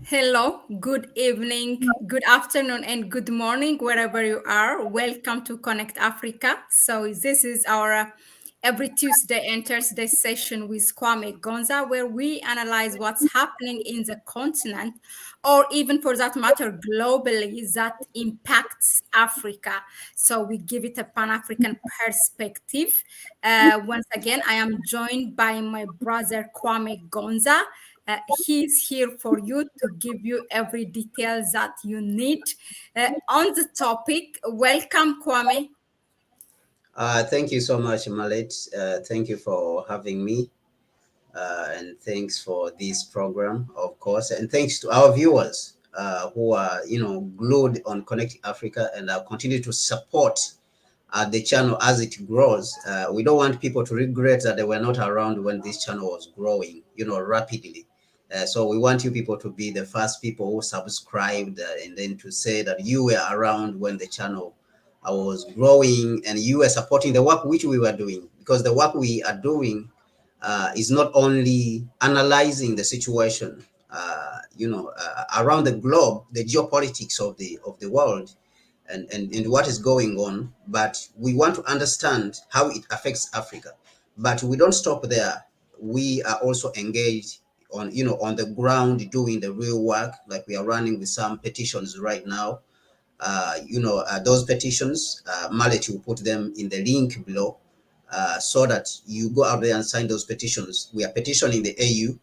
Hello, good evening, good afternoon, and good morning, wherever you are. Welcome to Connect Africa. So, this is our every Tuesday and Thursday session with Kwame Gonza, where we analyze what's happening in the continent, or even for that matter, globally, that impacts Africa. So, we give it a Pan African perspective. Once again, I am joined by my brother Kwame Gonza. He's here for you to give you every detail that you need on the topic. Welcome, Kwame. Thank you so much, Mahlet. Thank you for having me, and thanks for this program, of course, and thanks to our viewers who are, glued on Connect Africa and continue to support the channel as it grows. We don't want people to regret that they were not around when this channel was growing, rapidly. So we want you people to be the first people who subscribed, and then to say that you were around when the channel was growing and you were supporting the work which we were doing, because the work we are doing is not only analyzing the situation, around the globe, the geopolitics of the world, and what is going on, but we want to understand how it affects Africa. But we don't stop there. We are also engaged on the ground doing the real work, like we are running with some petitions right now. Those petitions, Mallet will put them in the link below, so that you go out there and sign those petitions. We are petitioning the AU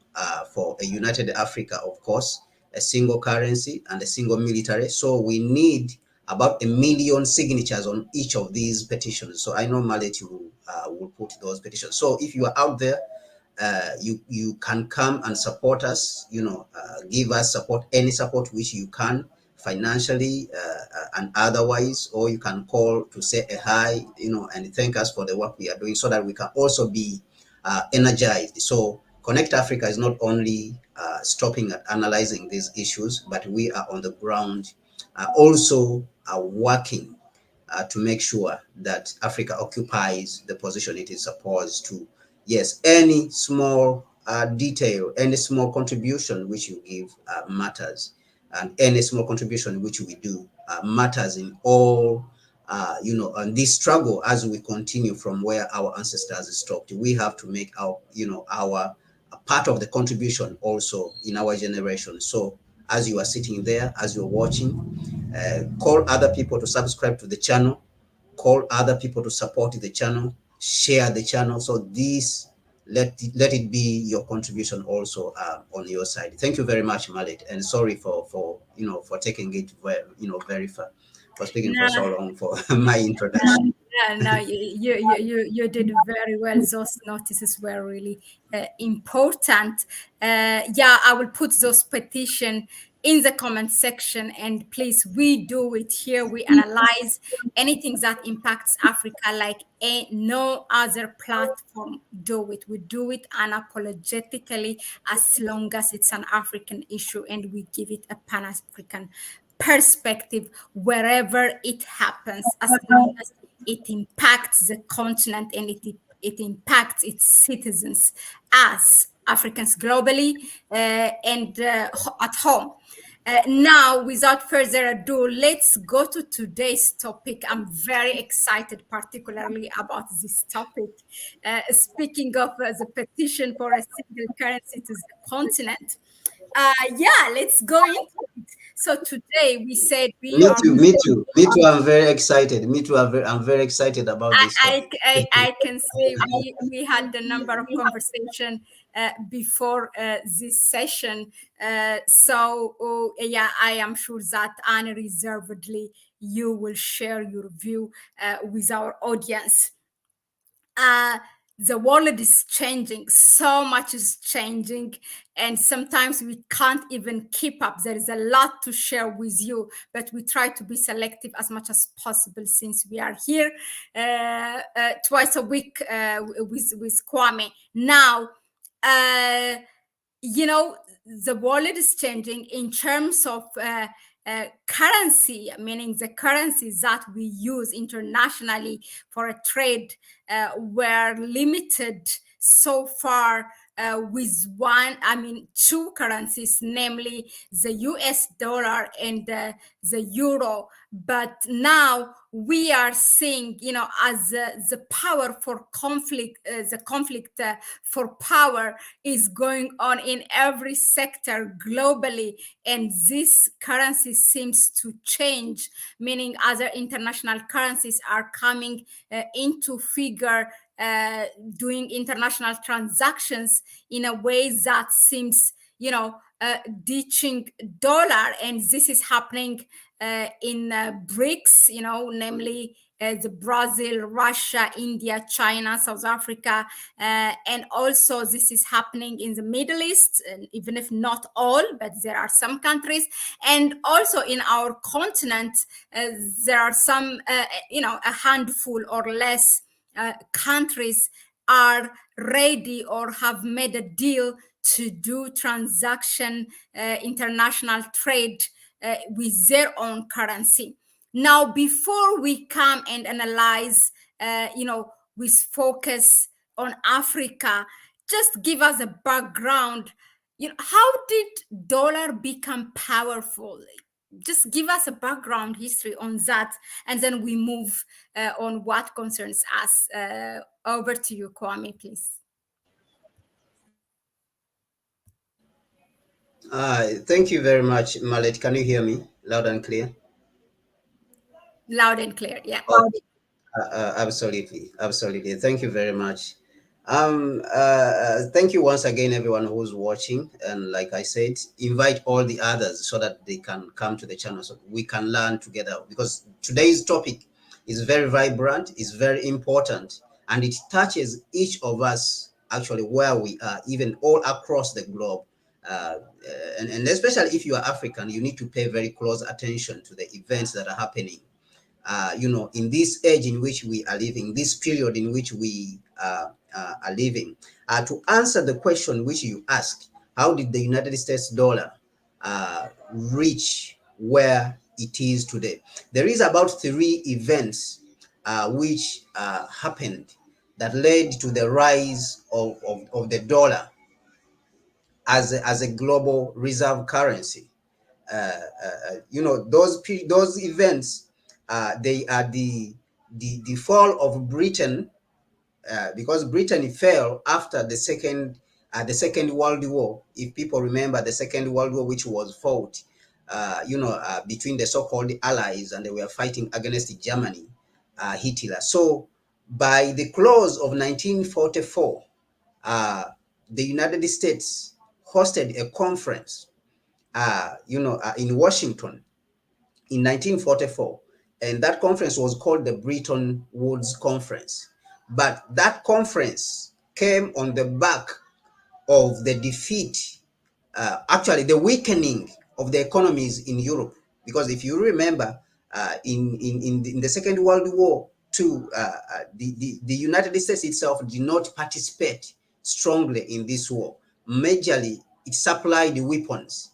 for a united Africa, of course, a single currency and a single military. So we need about 1 million signatures on each of these petitions. So I know Mallet will put those petitions. So if you are out there, you can come and support us, give us support, any support which you can, financially and otherwise, or you can call to say a hi, and thank us for the work we are doing, so that we can also be energized. So Connect Africa is not only stopping at analyzing these issues, but we are on the ground, also working to make sure that Africa occupies the position it is supposed to. Yes, any small detail, any small contribution which you give matters, and any small contribution which we do matters in all, and this struggle as we continue from where our ancestors stopped. We have to make our part of the contribution also in our generation. So as you are sitting there, as you're watching, call other people to subscribe to the channel, call other people to support the channel, share the channel. So this, let it be your contribution also on your side. Thank you very much, Mahlet, and sorry for taking it very far, for speaking for so long for my introduction. No, you did very well. Those notices were really important. Yeah, I will put those petition in the comment section, and please, we do it here. We analyze anything that impacts Africa like no other platform do it. We do it unapologetically, as long as it's an African issue, and we give it a Pan-African perspective wherever it happens, as long as it impacts the continent and it impacts its citizens as Africans globally and at home. Now, without further ado, let's go to today's topic. I'm very excited, particularly about this topic. Speaking of the petition for a single currency to the continent, yeah, let's go into it. So today we said we Me are. too, me too, me too. I'm very excited. Me too. I'm very excited about this topic. I can say we had a number of conversation before this session. Yeah, I am sure that unreservedly you will share your view with our audience. uh, the world is changing, so much is changing, and sometimes we can't even keep up. There is a lot to share with you, but we try to be selective as much as possible, since we are here twice a week with Kwame. Now, uh, the world is changing in terms of currency, meaning the currencies that we use internationally for a trade were limited so far with two currencies, namely the US dollar and the euro. But now we are seeing, as the power for conflict, the conflict for power is going on in every sector globally, and this currency seems to change, meaning other international currencies are coming into figure, doing international transactions in a way that seems, ditching dollar. And this is happening in BRICS, namely the Brazil, Russia, India, China, South Africa, and also this is happening in the Middle East, even if not all, but there are some countries, and also in our continent, there are some, a handful or less countries are ready or have made a deal to do international trade with their own currency. Now, before we come and analyze, with focus on Africa, just give us a background. How did dollar become powerful? Just give us a background history on that, and then we move on what concerns us. Over to you, Kwame, please. Thank you very much, Mahlet. Can you hear me loud and clear? Loud and clear, yeah. Absolutely, absolutely. Thank you very much. Thank you once again, everyone who's watching. And like I said, invite all the others so that they can come to the channel so we can learn together. Because today's topic is very vibrant, is very important, and it touches each of us actually where we are, even all across the globe. And especially if you are African, you need to pay very close attention to the events that are happening in this age in which we are living, this period in which we are living. To answer the question which you asked, how did the United States dollar reach where it is today? There is about 3 events which happened that led to the rise of the dollar as a global reserve currency. Those events, they are the fall of Britain, because Britain fell after the Second World War. If people remember the Second World War, which was fought, between the so-called Allies, and they were fighting against Germany, Hitler. So by the close of 1944, the United States hosted a conference in Washington in 1944. And that conference was called the Bretton Woods Conference. But that conference came on the back of the defeat, actually the weakening of the economies in Europe. Because if you remember, in the Second World War too, the United States itself did not participate strongly in this war. Majorly, it supplied the weapons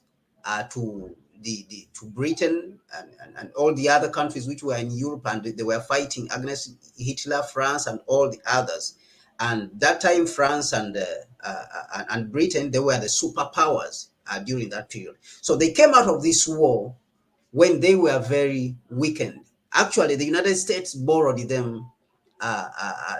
to to Britain and all the other countries which were in Europe, and they were fighting against Hitler, France, and all the others. And that time, France and Britain, they were the superpowers during that period. So they came out of this war when they were very weakened. Actually, the United States borrowed them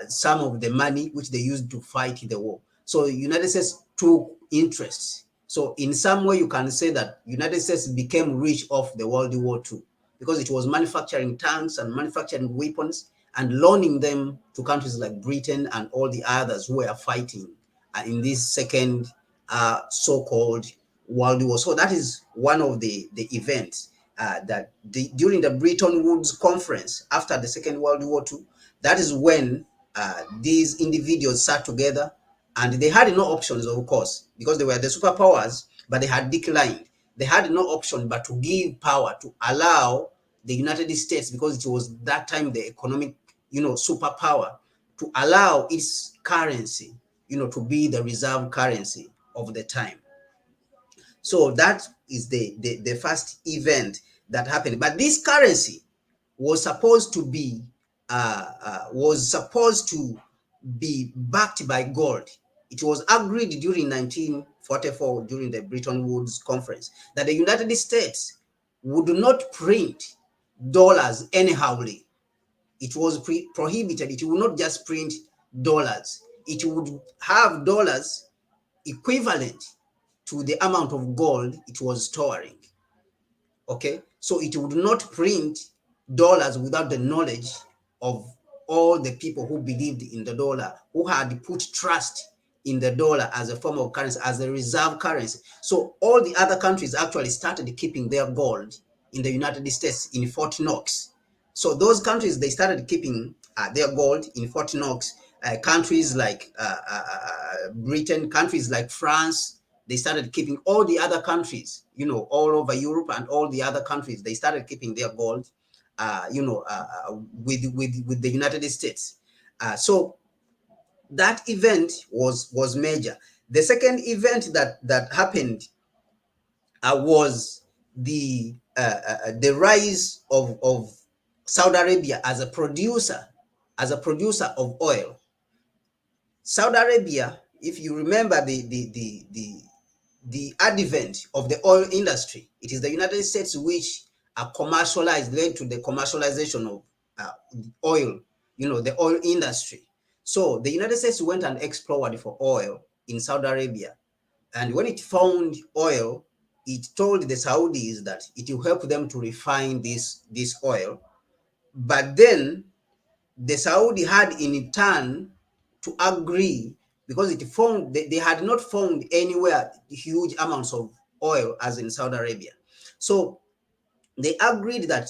some of the money which they used to fight the war. So the United States took interest. So in some way, you can say that United States became rich off the World War II because it was manufacturing tanks and manufacturing weapons and loaning them to countries like Britain and all the others who were fighting in this second so-called World War. So that is one of the events during the Bretton Woods Conference after the Second World War II. That is when these individuals sat together, and they had no options, of course, because they were the superpowers, but they had declined. They had no option but to give power, to allow the United States, because it was that time the economic, superpower, to allow its currency, to be the reserve currency of the time. So that is the first event that happened. But this currency was supposed to be backed by gold it was agreed during 1944 during the Bretton Woods Conference that the United States would not print dollars anyhowly. It was prohibited. It would not just print dollars. It would have dollars equivalent to the amount of gold it was storing. Okay, so it would not print dollars without the knowledge of all the people who believed in the dollar, who had put trust in the dollar as a form of currency, as a reserve currency. So all the other countries actually started keeping their gold in the United States in Fort Knox. So those countries, they started keeping their gold in Fort Knox. Countries like Britain, countries like France, they started keeping. All the other countries, all over Europe and all the other countries, they started keeping their gold, with the United States. So that event was major. The second event that happened was the rise of Saudi Arabia as a producer of oil. Saudi Arabia, if you remember the advent of the oil industry, it is the United States which led to the commercialization of oil, the oil industry. So the United States went and explored for oil in Saudi Arabia. And when it found oil, it told the Saudis that it will help them to refine this oil. But then the Saudi had in turn to agree, because they had not found anywhere huge amounts of oil as in Saudi Arabia. So they agreed that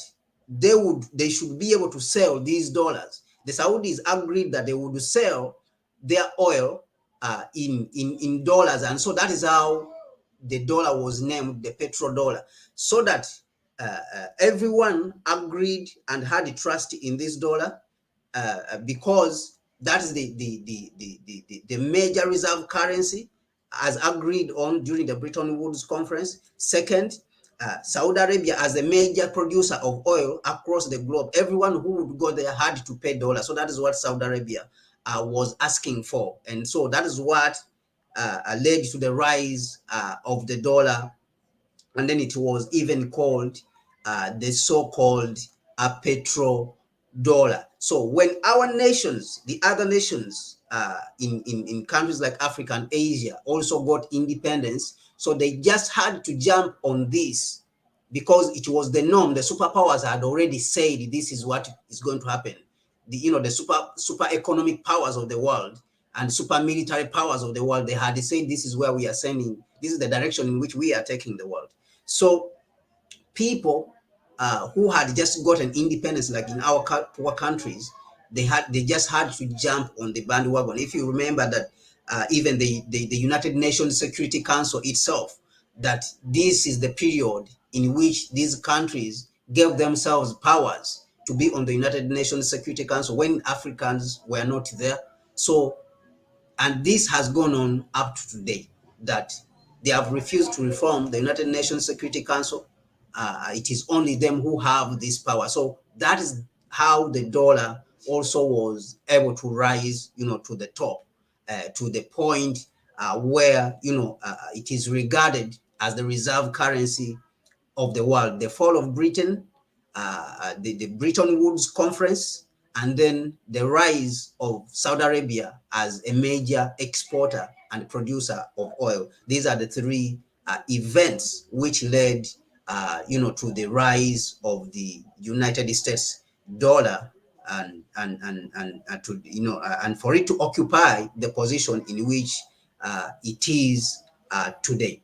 they should be able to sell these dollars. The Saudis agreed that they would sell their oil in dollars, and so that is how the dollar was named the petrodollar, so that everyone agreed and had trust in this dollar, because that is the major reserve currency as agreed on during the Bretton Woods Conference. Second, Saudi Arabia as a major producer of oil across the globe, everyone who would go there had to pay dollars. So that is what Saudi Arabia was asking for. And so that is what led to the rise of the dollar. And then it was even called the so-called petrodollar. So when our nations, the other nations in countries like Africa and Asia also got independence, so they just had to jump on this because it was the norm. The superpowers had already said this is what is going to happen. The super economic powers of the world and super military powers of the world, they had said this is where we are sending, this is the direction in which we are taking the world. So people who had just gotten independence, like in our poor countries, they just had to jump on the bandwagon. If you remember that even the United Nations Security Council itself, that this is the period in which these countries gave themselves powers to be on the United Nations Security Council when Africans were not there. So, and this has gone on up to today, that they have refused to reform the United Nations Security Council. It is only them who have this power. So that is how the dollar also was able to rise, to the top, to the point where, it is regarded as the reserve currency of the world. The fall of Britain, the Bretton Woods Conference, and then the rise of Saudi Arabia as a major exporter and producer of oil. These are the three events which led, to the rise of the United States dollar, and to and for it to occupy the position in which it is today.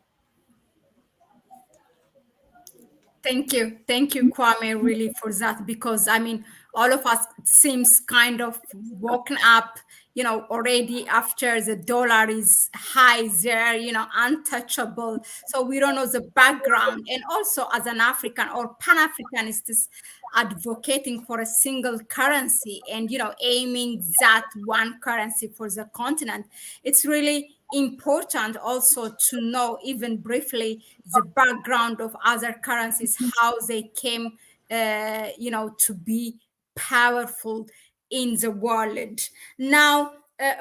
Thank you, Kwame, really for that, because I mean, all of us seems kind of woken up, already after the dollar is high there, untouchable. So we don't know the background. And also, as an African or Pan-Africanist, advocating for a single currency and aiming that one currency for the continent, it's really important also to know, even briefly, the background of other currencies, how they came to be powerful in the world. Now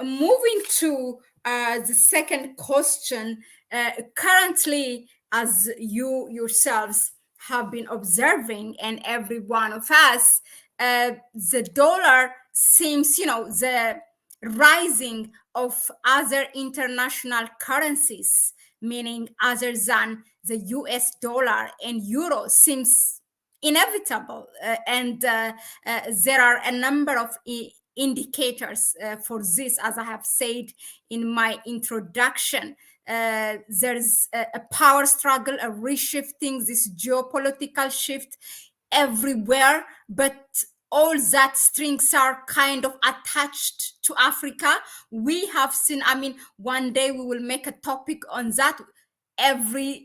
moving to the second question, currently, as you yourselves have been observing, and every one of us, the dollar seems, the rising of other international currencies, meaning other than the US dollar and euro, seems inevitable. And there are a number of indicators for this, as I have said in my introduction. There's a power struggle, a reshifting, this geopolitical shift everywhere, but all that strings are kind of attached to Africa. We have seen, I mean, one day we will make a topic on that. Every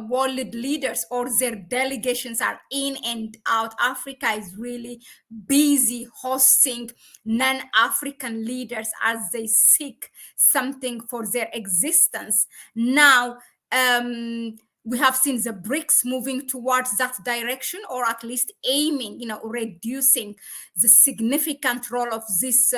world leaders or their delegations are in and out. Africa is really busy hosting non-African leaders as they seek something for their existence. Now, we have seen the BRICS moving towards that direction, or at least aiming, reducing the significant role of these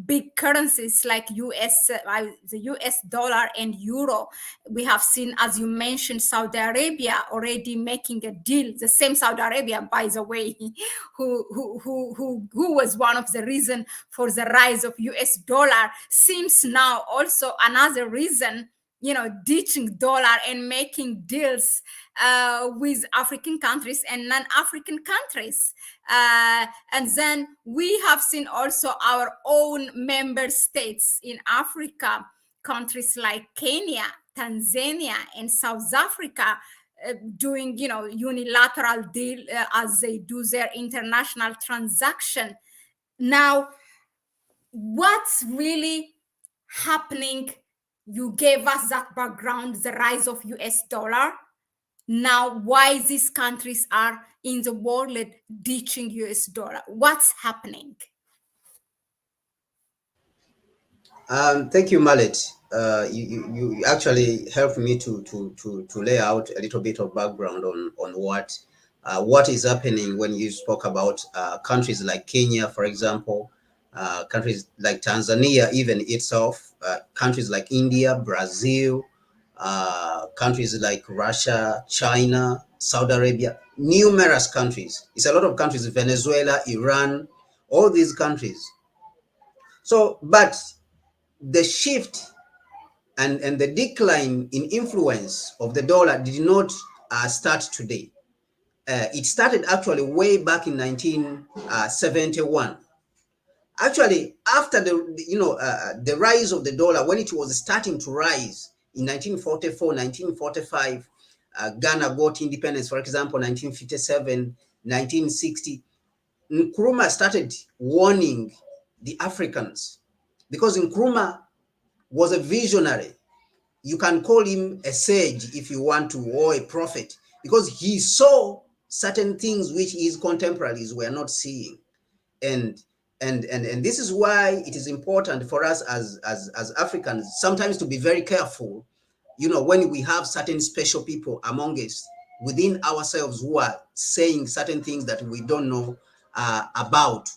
big currencies like the US dollar and euro. We have seen, as you mentioned, Saudi Arabia already making a deal. The same Saudi Arabia, by the way, who was one of the reasons for the rise of US dollar, seems now also another reason, ditching dollar and making deals with African countries and non-African countries. And then we have seen also our own member states in Africa, countries like Kenya, Tanzania, and South Africa, doing, unilateral deal as they do their international transaction. Now, what's really happening? You gave us that background, the rise of US dollar. Now, why these countries are in the world ditching US dollar? What's happening? Thank you, Mahlet. You actually helped me to lay out a little bit of background on what is happening when you spoke about countries like Kenya, for example, countries like Tanzania, even itself, countries like India, Brazil, countries like Russia, China, Saudi Arabia, numerous countries. It's a lot of countries, Venezuela, Iran, all these countries. So, but the shift and the decline in influence of the dollar did not start today. It started actually way back in 1971. Actually, after the rise of the dollar, when it was starting to rise in 1944, 1945, Ghana got independence, for example, 1957, 1960. Nkrumah started warning the Africans because Nkrumah was a visionary. You can call him a sage if you want to, or a prophet, because he saw certain things which his contemporaries were not seeing. And this is why it is important for us as Africans sometimes to be very careful, when we have certain special people among us within ourselves who are saying certain things that we don't know about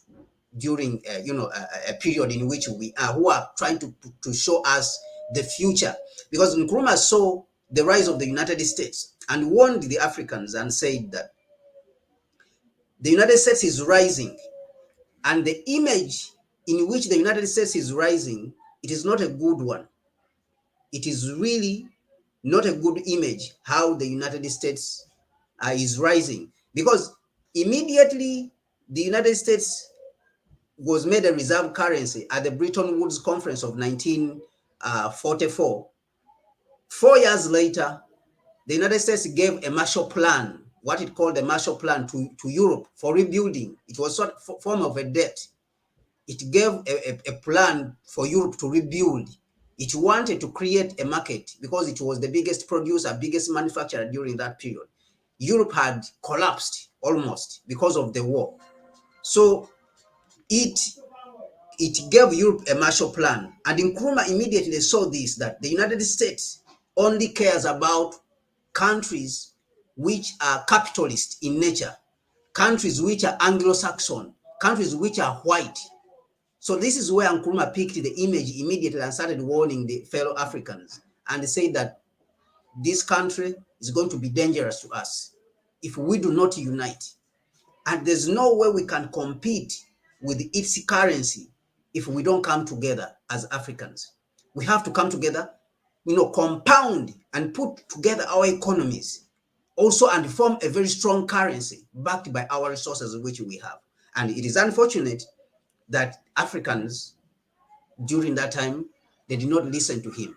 during a period in which we are, who are trying to show us the future. Because Nkrumah saw the rise of the United States and warned the Africans and said that the United States is rising, and the image in which the United States is rising, it is not a good one. It is really not a good image how the United States is rising, because immediately the United States was made a reserve currency at the Bretton Woods Conference of 1944. 4 years later, the United States gave a Marshall Plan, what it called a Marshall Plan to Europe for rebuilding. It was sort of form of a debt. It gave a plan for Europe to rebuild. It wanted to create a market because it was the biggest producer, biggest manufacturer during that period. Europe had collapsed almost because of the war. So it gave Europe a Marshall Plan. And Nkrumah immediately saw this, that the United States only cares about countries which are capitalist in nature, countries which are Anglo-Saxon, countries which are white. So this is where Nkrumah picked the image immediately and started warning the fellow Africans. And they said that this country is going to be dangerous to us if we do not unite. And there's no way we can compete with its currency if we don't come together as Africans. We have to come together, compound and put together our economies also and form a very strong currency backed by our resources which we have. And it is unfortunate that Africans during that time, they did not listen to him.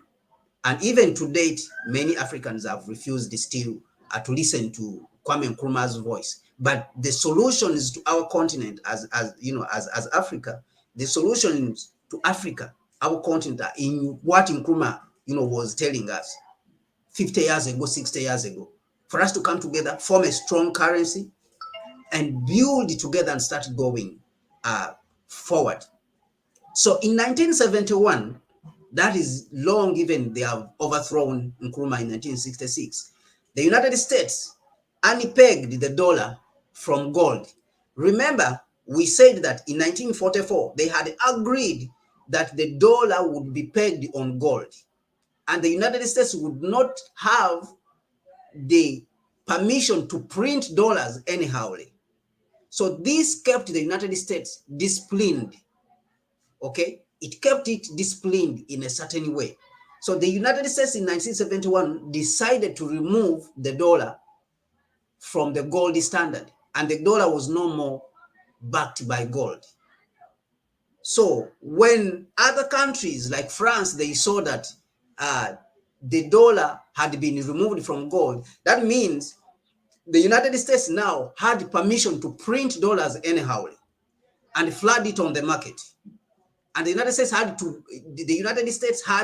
And even to date, many Africans have refused still to listen to Kwame Nkrumah's voice. But the solutions to our continent, as Africa, the solutions to Africa, our continent, are in what Nkrumah, was telling us 50 years ago, 60 years ago, for us to come together, form a strong currency, and build together and start going forward. So in 1971, that is long, even they have overthrown Nkrumah in 1966. The United States unpegged the dollar from gold. Remember, we said that in 1944, they had agreed that the dollar would be pegged on gold. And the United States would not have the permission to print dollars anyhow. So this kept the United States disciplined. Okay, it kept it disciplined in a certain way. So the United States in 1971 decided to remove the dollar from the gold standard, and the dollar was no more backed by gold. So when other countries like France, they saw that the dollar had been removed from gold, that means the United States now had permission to print dollars anyhow and flood it on the market. And the United States had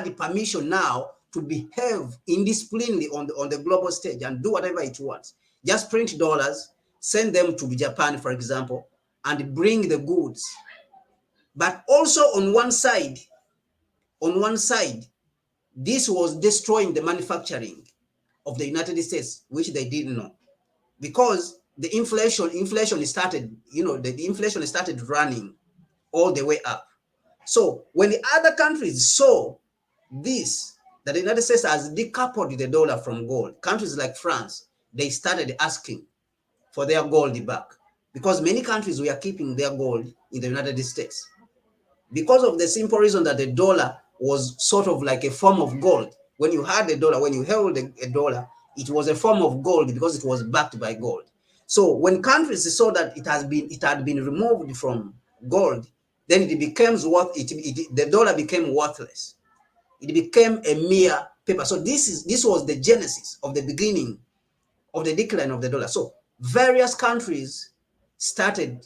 the permission now to behave indisciplinedly on the global stage and do whatever it wants. Just print dollars, send them to Japan, for example, and bring the goods. But also on one side, this was destroying the manufacturing of the United States, which they didn't know, because the inflation started, the inflation started running all the way up. So when the other countries saw this, that the United States has decoupled the dollar from gold, countries like France, they started asking for their gold back, because many countries were keeping their gold in the United States because of the simple reason that the dollar was sort of like a form of gold. When you had a dollar, when you held a dollar, it was a form of gold because it was backed by gold. So when countries saw that it had been removed from gold, then it became the dollar became worthless. It became a mere paper. So this was the genesis of the beginning of the decline of the dollar. So various countries started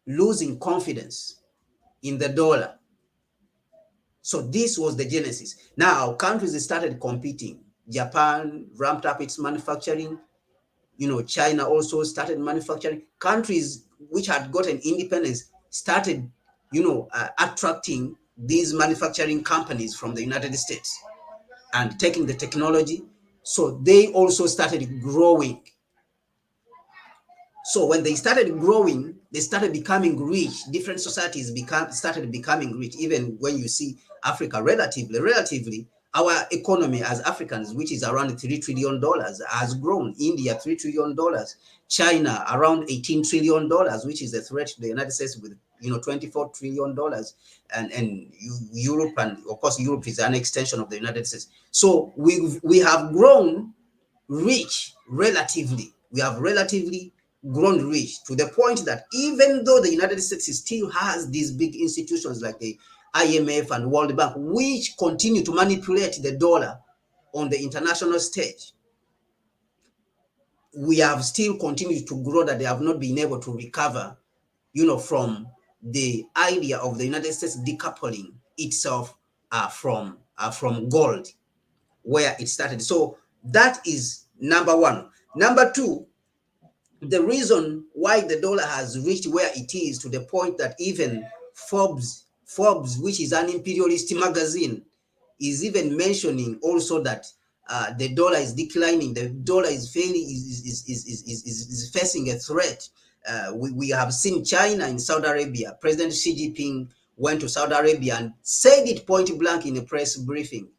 losing confidence in the dollar. So this was the genesis. Now countries started competing. Japan ramped up its manufacturing. China also started manufacturing. Countries which had gotten independence started, attracting these manufacturing companies from the United States and taking the technology. So they also started growing. So when they started growing, they started becoming rich. Different societies started becoming rich. Even when you see Africa, relatively, our economy as Africans, which is around $3 trillion, has grown. India, $3 trillion. China, around $18 trillion, which is a threat to the United States with, $24 trillion. And Europe, and of course, Europe is an extension of the United States. So we have grown rich relatively. We have relatively grown rich to the point that even though the United States still has these big institutions like the IMF and World Bank, which continue to manipulate the dollar on the international stage, we have still continued to grow, that they have not been able to recover, from the idea of the United States decoupling itself from gold, where it started. So that is number one. Number two, the reason why the dollar has reached where it is, to the point that even Forbes, which is an imperialist magazine, is even mentioning also that the dollar is declining. The dollar is facing a threat. We have seen China and Saudi Arabia. President Xi Jinping went to Saudi Arabia and said it point blank in a press briefing.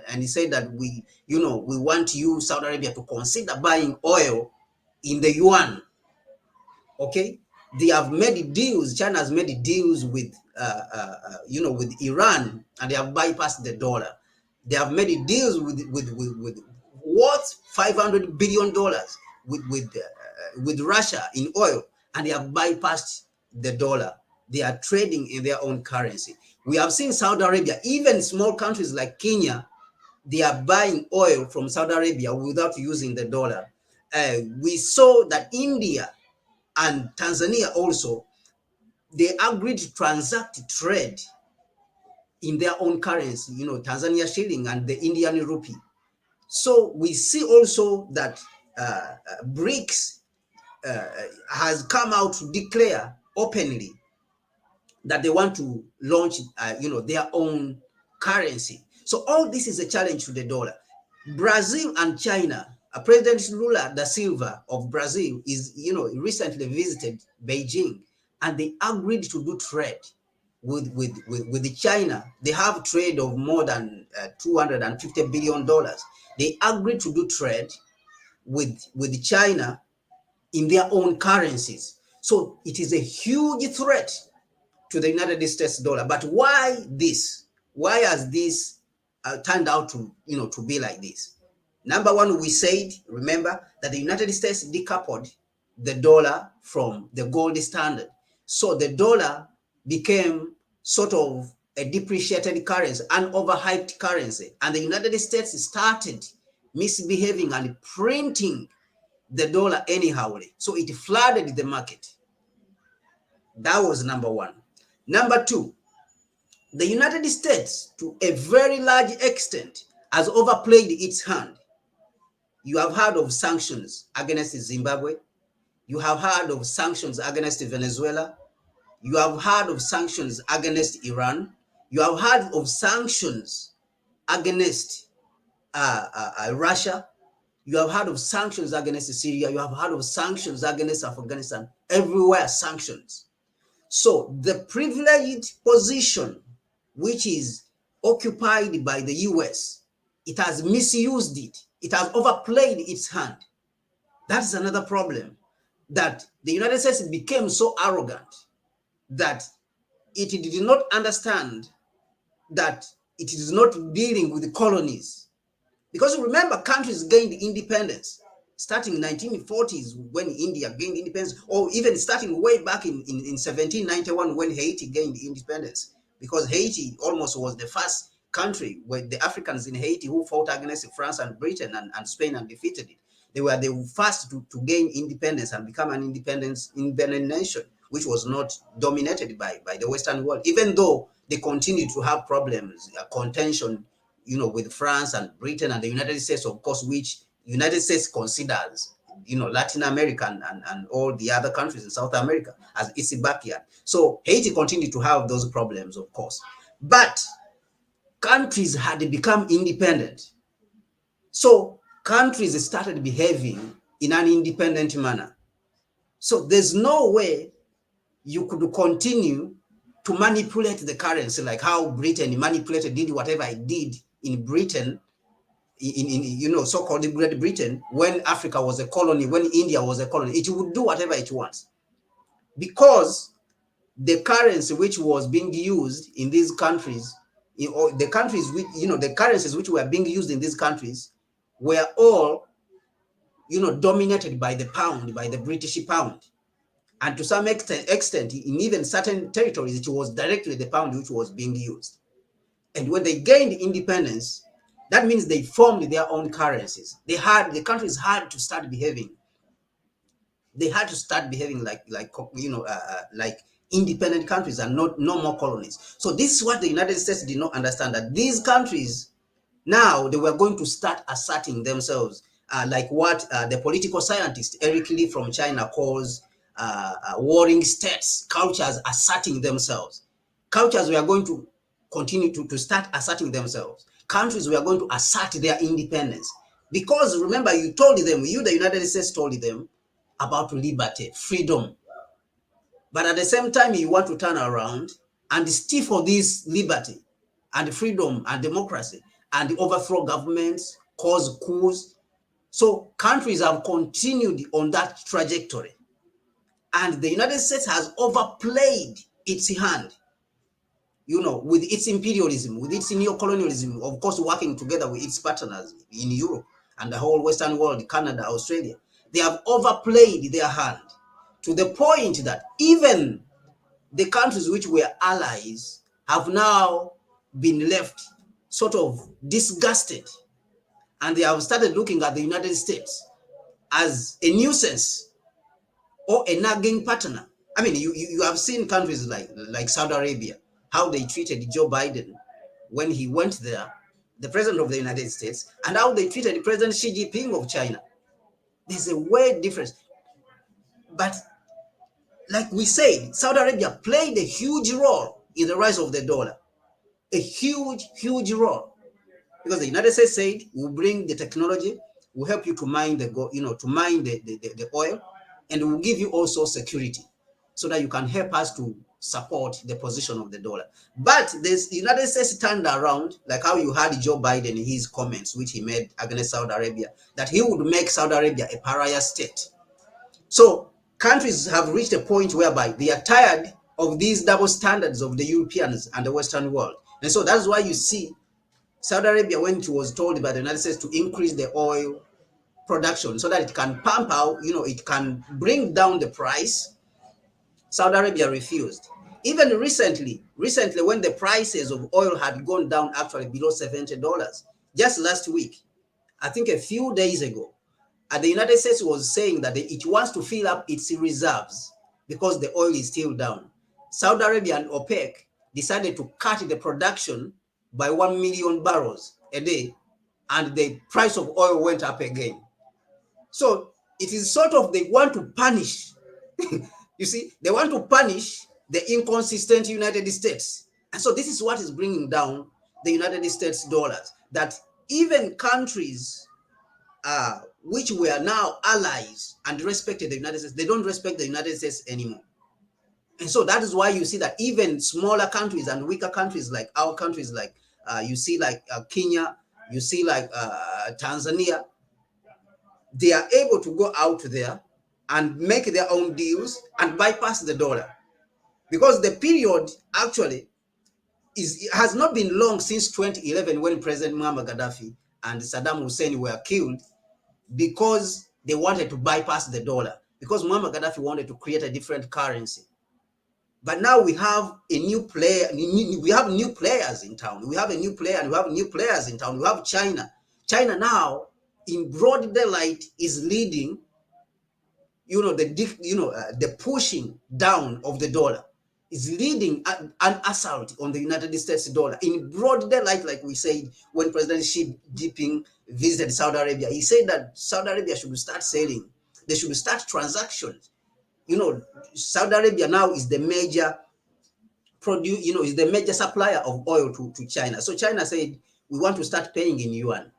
And he said that we want you, Saudi Arabia, to consider buying oil in the yuan. Okay, they have made deals. China has made deals with with Iran, and they have bypassed the dollar. They have made deals with worth $500 billion with Russia in oil, and they have bypassed the dollar. They are trading in their own currency. We have seen Saudi Arabia, even small countries like Kenya, they are buying oil from Saudi Arabia without using the dollar. We saw that India and Tanzania also, they agreed to transact trade in their own currency, Tanzania shilling and the Indian rupee. So we see also that BRICS has come out to declare openly that they want to launch, their own currency. So all this is a challenge to the dollar. Brazil and China, President Lula da Silva of Brazil is, recently visited Beijing, and they agreed to do trade with China. They have trade of more than $250 billion. They agreed to do trade with China in their own currencies. So it is a huge threat to the United States dollar. But why this? Why has this turned out to be like this? Number one, we said, remember, that the United States decoupled the dollar from the gold standard. So the dollar became sort of a depreciated currency, an overhyped currency. And the United States started misbehaving and printing the dollar anyhow. So it flooded the market. That was number one. Number two, the United States, to a very large extent, has overplayed its hand. You have heard of sanctions against Zimbabwe. You have heard of sanctions against Venezuela. You have heard of sanctions against Iran. You have heard of sanctions against Russia. You have heard of sanctions against Syria. You have heard of sanctions against Afghanistan. Everywhere sanctions. So the privileged position which is occupied by the US, it has misused it. It has overplayed its hand. That's another problem, that the United States became so arrogant that it did not understand that it is not dealing with the colonies. Because remember, countries gained independence starting in 1940s when India gained independence, or even starting way back in 1791 when Haiti gained independence, because Haiti almost was the first country where the Africans in Haiti who fought against France and Britain and Spain and defeated it. They were the first to gain independence and become an independent nation, which was not dominated by the Western world, even though they continued to have problems, contention, with France and Britain and the United States, of course, which United States considers, Latin America and all the other countries in South America as its backyard. So Haiti continued to have those problems, of course. But countries had become independent. So countries started behaving in an independent manner. So there's no way you could continue to manipulate the currency like how Britain did whatever it did in Britain, in so-called Great Britain, when Africa was a colony, when India was a colony. It would do whatever it wants, because the currency which was being used in these countries, the countries which, the currencies which were being used in these countries were all, dominated by the pound, by the British pound. And to some extent, in even certain territories, it was directly the pound which was being used. And when they gained independence, that means they formed their own currencies. The countries had to start behaving. They had to start behaving like independent countries and no more colonies. So this is what the United States did not understand, that these countries now they were going to start asserting themselves, like what the political scientist Eric Lee from China calls warring states, cultures asserting themselves. Cultures were going to continue to start asserting themselves. Countries were going to assert their independence. Because remember, the United States told them about liberty, freedom. But at the same time, you want to turn around and stifle this liberty and freedom and democracy and overthrow governments, cause coups. So countries have continued on that trajectory. And the United States has overplayed its hand, with its imperialism, with its neo-colonialism, of course, working together with its partners in Europe and the whole Western world, Canada, Australia. They have overplayed their hand to the point that even the countries which were allies have now been left sort of disgusted, and they have started looking at the United States as a nuisance or a nagging partner. I mean, you have seen countries like Saudi Arabia, how they treated Joe Biden when he went there, the president of the United States, and how they treated President Xi Jinping of China. There's a way difference. But like we said, Saudi Arabia played a huge role in the rise of the dollar. A huge, huge role. Because the United States said, we'll bring the technology, we'll help you to mine the oil, and we'll give you also security so that you can help us to support the position of the dollar. But the United States turned around, like how you heard Joe Biden in his comments, which he made against Saudi Arabia, that he would make Saudi Arabia a pariah state. So countries have reached a point whereby they are tired of these double standards of the Europeans and the Western world. And so that's why you see Saudi Arabia, when it was told by the United States to increase the oil production so that it can pump out, it can bring down the price, Saudi Arabia refused. Even recently when the prices of oil had gone down actually below $70, just last week, I think a few days ago, the United States was saying that it wants to fill up its reserves because the oil is still down. Saudi Arabia and OPEC decided to cut the production by 1 million barrels a day, and the price of oil went up again. So it is sort of, they want to punish. You see, they want to punish the inconsistent United States. And so this is what is bringing down the United States dollars, that even countries which were now allies and respected the United States, they don't respect the United States anymore. And so that is why you see that even smaller countries and weaker countries like our countries, like you see like Kenya, you see like Tanzania, they are able to go out there and make their own deals and bypass the dollar. Because the period actually has not been long since 2011, when President Muammar Gaddafi and Saddam Hussein were killed, because they wanted to bypass the dollar, because Muammar Gaddafi wanted to create a different currency. But now we have a new player. We have new players in town. We have a new player, and we have new players in town. We have China. China now, in broad daylight, is leading. The pushing down of the dollar is leading an assault on the United States dollar in broad daylight, like we said when President Xi Jinping visited Saudi Arabia. He said that Saudi Arabia should start selling. They should start transactions. Saudi Arabia now is the major is the major supplier of oil to China. So China said, we want to start paying in yuan.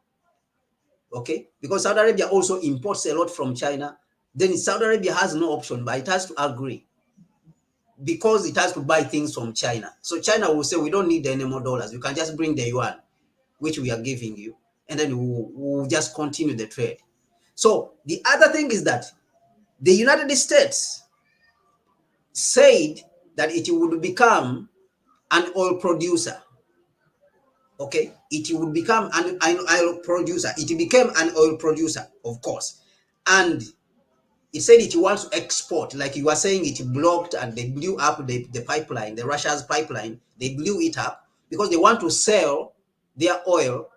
Okay, because Saudi Arabia also imports a lot from China. Then Saudi Arabia has no option, but it has to agree, because it has to buy things from China. So China will say, we don't need any more dollars. You can just bring the yuan, which we are giving you, and then we'll just continue the trade. So the other thing is that the United States said that it would become an oil producer. Okay, it would become an oil producer. It became an oil producer, of course. And it said it wants to export, like you were saying, it blocked and they blew up the pipeline, the Russia's pipeline. They blew it up because they want to sell their oil,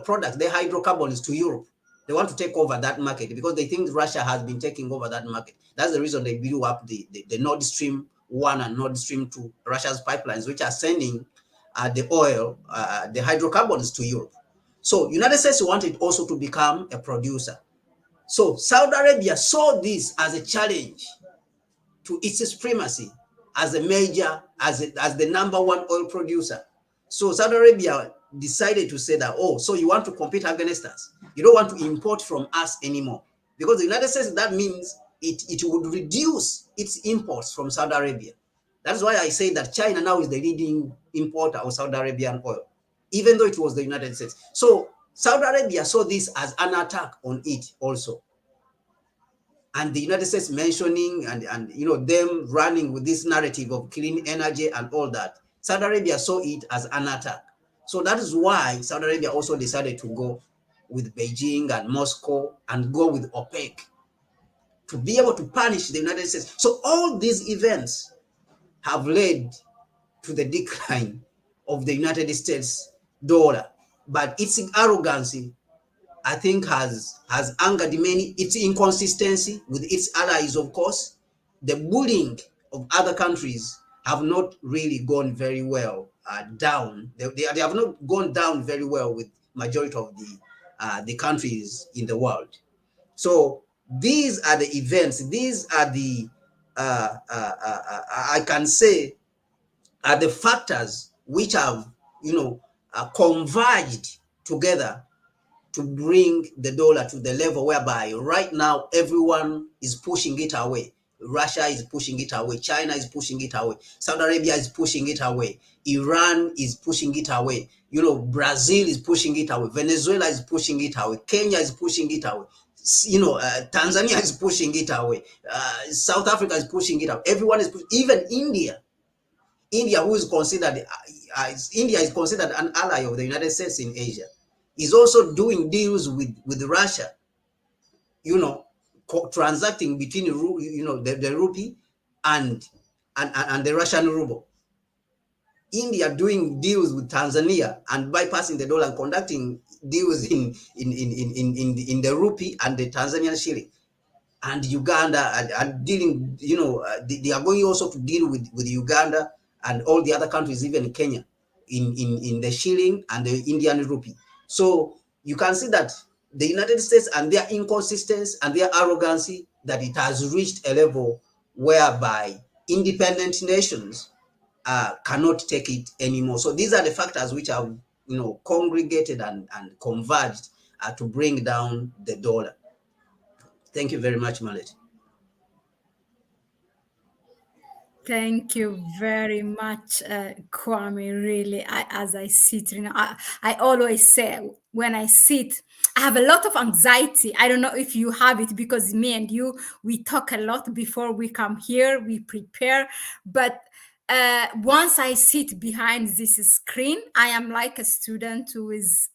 products, their hydrocarbons to Europe. They want to take over that market because they think Russia has been taking over that market. That's the reason they blew up the Nord Stream 1 and Nord Stream 2, Russia's pipelines, which are sending the oil, the hydrocarbons to Europe. So United States wanted also to become a producer. So Saudi Arabia saw this as a challenge to its supremacy as a major, as the number one oil producer. So Saudi Arabia decided to say that, so you want to compete against us. You don't want to import from us anymore. Because the United States, that means it would reduce its imports from Saudi Arabia. That's why I say that China now is the leading importer of Saudi Arabian oil, even though it was the United States. So Saudi Arabia saw this as an attack on it also. And the United States mentioning and them running with this narrative of clean energy and all that, Saudi Arabia saw it as an attack. So that is why Saudi Arabia also decided to go with Beijing and Moscow and go with OPEC to be able to punish the United States. So all these events have led to the decline of the United States dollar. But its arrogancy, I think, has angered many. Its inconsistency with its allies, of course, the bullying of other countries have not really gone very well down. They have not gone down very well with majority of the countries in the world. So these are the events. These are the I can say are the factors which have converged together to bring the dollar to the level whereby right now everyone is pushing it away. Russia is pushing it away. China is pushing it away. Saudi Arabia is pushing it away. Iran is pushing it away. Brazil is pushing it away. Venezuela is pushing it away. Kenya is pushing it away. Tanzania is pushing it away. South Africa is pushing it out. Everyone is pushing. Even India, who is considered India is considered an ally of the United States in Asia, is also doing deals with Russia, transacting between the rupee and the Russian ruble. India doing deals with Tanzania and bypassing the dollar and conducting deals in the rupee and the Tanzanian shilling. And Uganda are dealing, they are going also to deal with Uganda and all the other countries, even Kenya, in the shilling and the Indian rupee. So you can see that the United States and their inconsistency and their arrogancy, that it has reached a level whereby independent nations cannot take it anymore. So these are the factors which have congregated and converged to bring down the dollar. Thank you very much, Mahlet. Thank you very much, Kwame. Really, as I sit, I always say when I sit, I have a lot of anxiety. I don't know if you have it, because me and you, we talk a lot before we come here. We prepare, but once I sit behind this screen, I am like a student who is,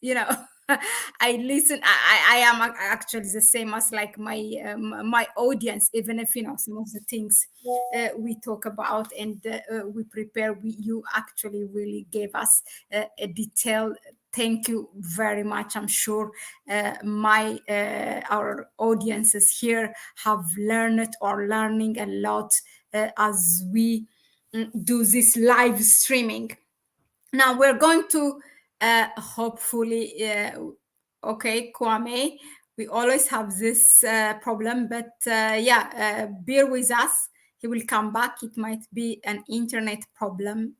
I listen. I am actually the same as like my audience, even if some of the things we talk about and we prepare. You actually really gave us a detail. Thank you very much. I'm sure our audiences here have learned or learning a lot as we do this live streaming. Now we're going to hopefully, okay, Kwame, we always have this problem, but bear with us. He will come back. It might be an internet problem.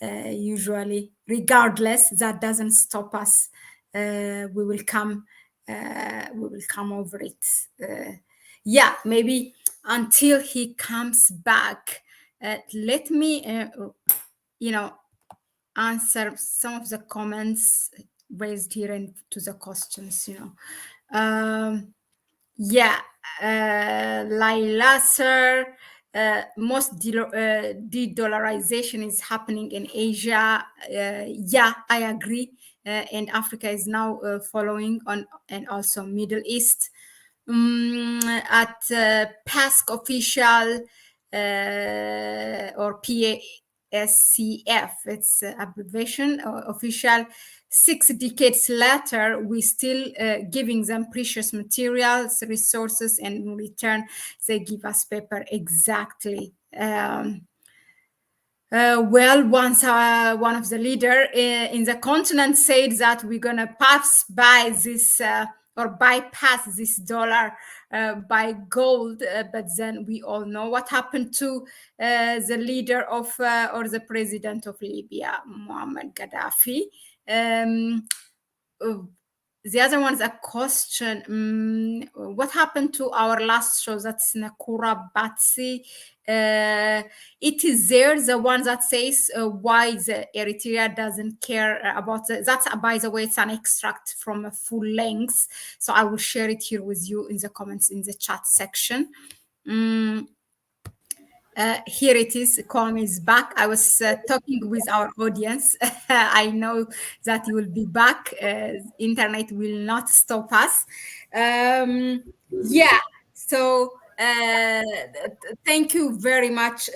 Usually, regardless, that doesn't stop us. We will come. We will come over it. Maybe until he comes back. Let me, answer some of the comments raised here and to the questions. Laila, sir, most de-dollarization is happening in Asia. I agree. And Africa is now following on, and also Middle East. At PASC official or PASCF, it's abbreviation, official. 6 decades later, we still giving them precious materials, resources, and in return, they give us paper. Exactly. Once one of the leader in the continent said that we're going to pass by this or bypass this dollar by gold, but then we all know what happened to the leader of or the president of Libya, Muammar Gaddafi. the other one is a question. What happened to our last show? That's Nakura Batsi. It is there, the one that says why the Eritrea doesn't care about that's by the way, it's an extract from a full length. So I will share it here with you in the comments in the chat section. Here it is. Kwame is back. I was talking with our audience. I know that you will be back. Internet will not stop us. Yeah. So thank you very much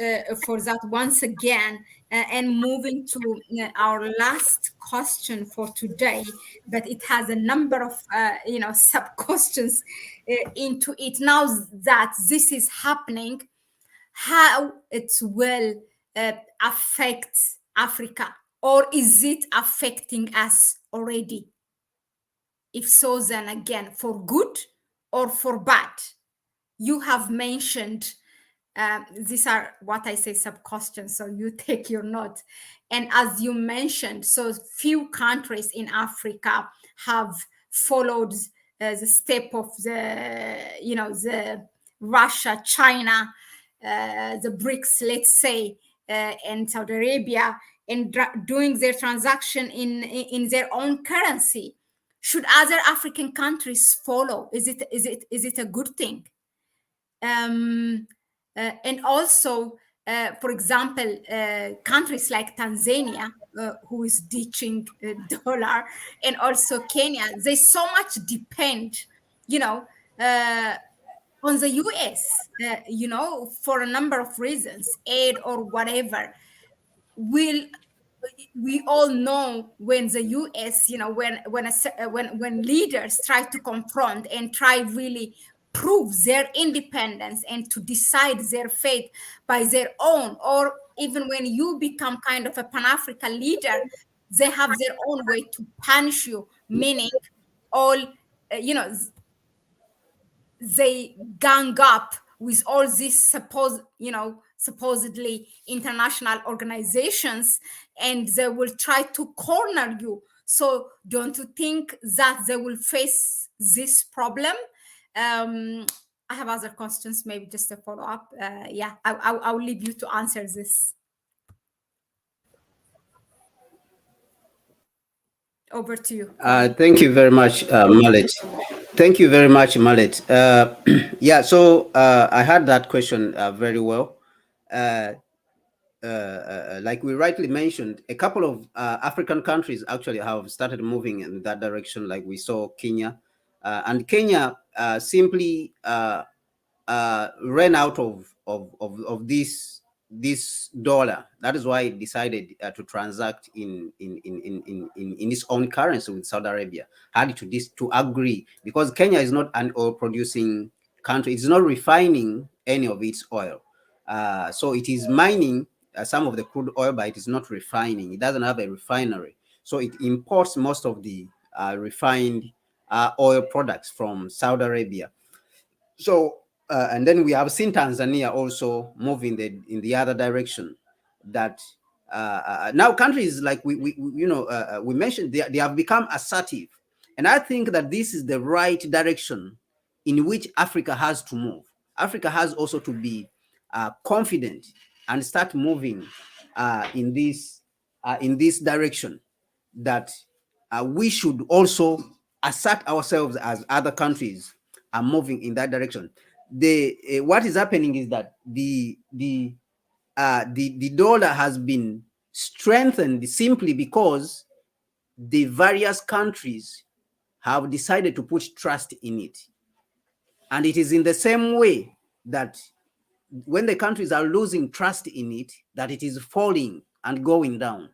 for that once again. And moving to our last question for today, but it has a number of sub questions into it. Now that this is happening, how it will affect Africa, or is it affecting us already? If so, then again, for good or for bad? You have mentioned these are what I say sub questions, so you take your note. And as you mentioned, so few countries in Africa have followed the step of the Russia, China, the BRICS, let's say, and Saudi Arabia, and doing their transaction in their own currency. Should other African countries follow? Is it a good thing? And also, for example, countries like Tanzania, who is ditching dollar, and also Kenya, they so much depend, on the US, for a number of reasons, aid or whatever. We all know when the US, when leaders try to confront and try really prove their independence and to decide their fate by their own, or even when you become kind of a Pan-African leader, they have their own way to punish you, meaning all, they gang up with all these supposedly international organizations, and they will try to corner you. So don't you think that they will face this problem? I have other questions, maybe just a follow up. Yeah, I'll leave you to answer this. Over to you. Thank you very much, Mahlet. Thank you very much, Mahlet. Yeah, so I heard that question very well. Like we rightly mentioned, a couple of African countries actually have started moving in that direction. Like we saw Kenya, and Kenya simply ran out of this dollar. That is why it decided to transact in its own currency with Saudi Arabia. Had to agree, because Kenya is not an oil producing country. It's not refining any of its oil. So it is mining some of the crude oil, but it is not refining. It doesn't have a refinery. So it imports most of the refined oil products from Saudi Arabia. So, and then we have seen Tanzania also moving in the other direction. That now countries like we mentioned, they have become assertive, and I think that this is the right direction in which Africa has to move. Africa has also to be confident and start moving in this direction. That we should also assert ourselves as other countries are moving in that direction. What is happening is that the dollar has been strengthened simply because the various countries have decided to put trust in it. And it is in the same way that when the countries are losing trust in it, that it is falling and going down.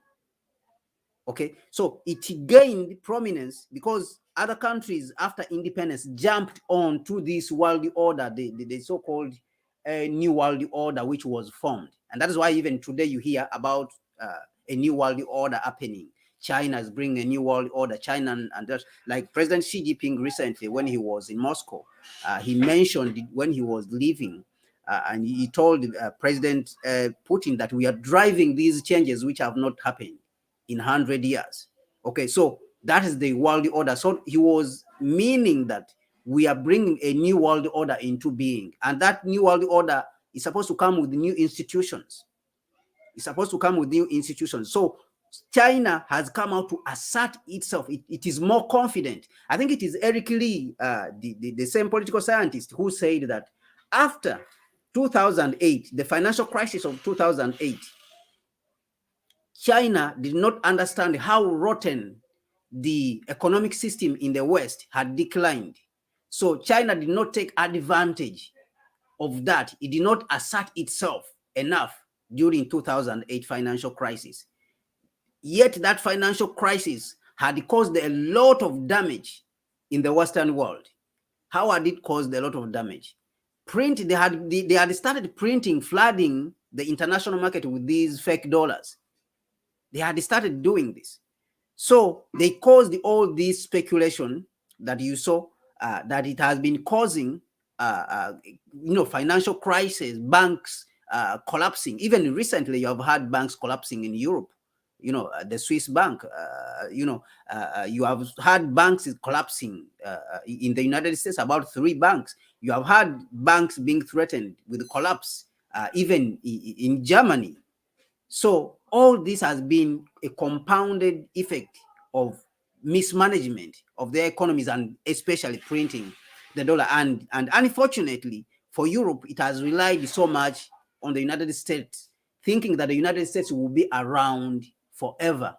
Okay, so it gained prominence because other countries after independence jumped on to this world order, the so-called new world order, which was formed. And that is why even today you hear about a new world order happening. China is bringing a new world order. China and just like President Xi Jinping recently, when he was in Moscow, he mentioned when he was leaving, and he told President Putin that we are driving these changes which have not happened in 100 years. Okay, so That is the world order. So he was meaning that we are bringing a new world order into being, and that new world order is supposed to come with new institutions. It's supposed to come with new institutions. So China has come out to assert itself. It is more confident. I think it is Eric Lee, the same political scientist, who said that after 2008, the financial crisis of 2008, China did not understand how rotten the economic system in the West had declined. So China did not take advantage of that. It did not assert itself enough during 2008 financial crisis. Yet that financial crisis had caused a lot of damage in the Western world. How had it caused a lot of damage? They had started printing, flooding the international market with these fake dollars. They had started doing this. So they caused all this speculation that you saw, that it has been causing, financial crisis, banks collapsing. Even recently, you have had banks collapsing in Europe. The Swiss bank. You have had banks collapsing in the United States. About 3 banks. You have had banks being threatened with collapse, even in Germany. So all this has been a compounded effect of mismanagement of their economies, and especially printing the dollar. And unfortunately for Europe, it has relied so much on the United States, thinking that the United States will be around forever.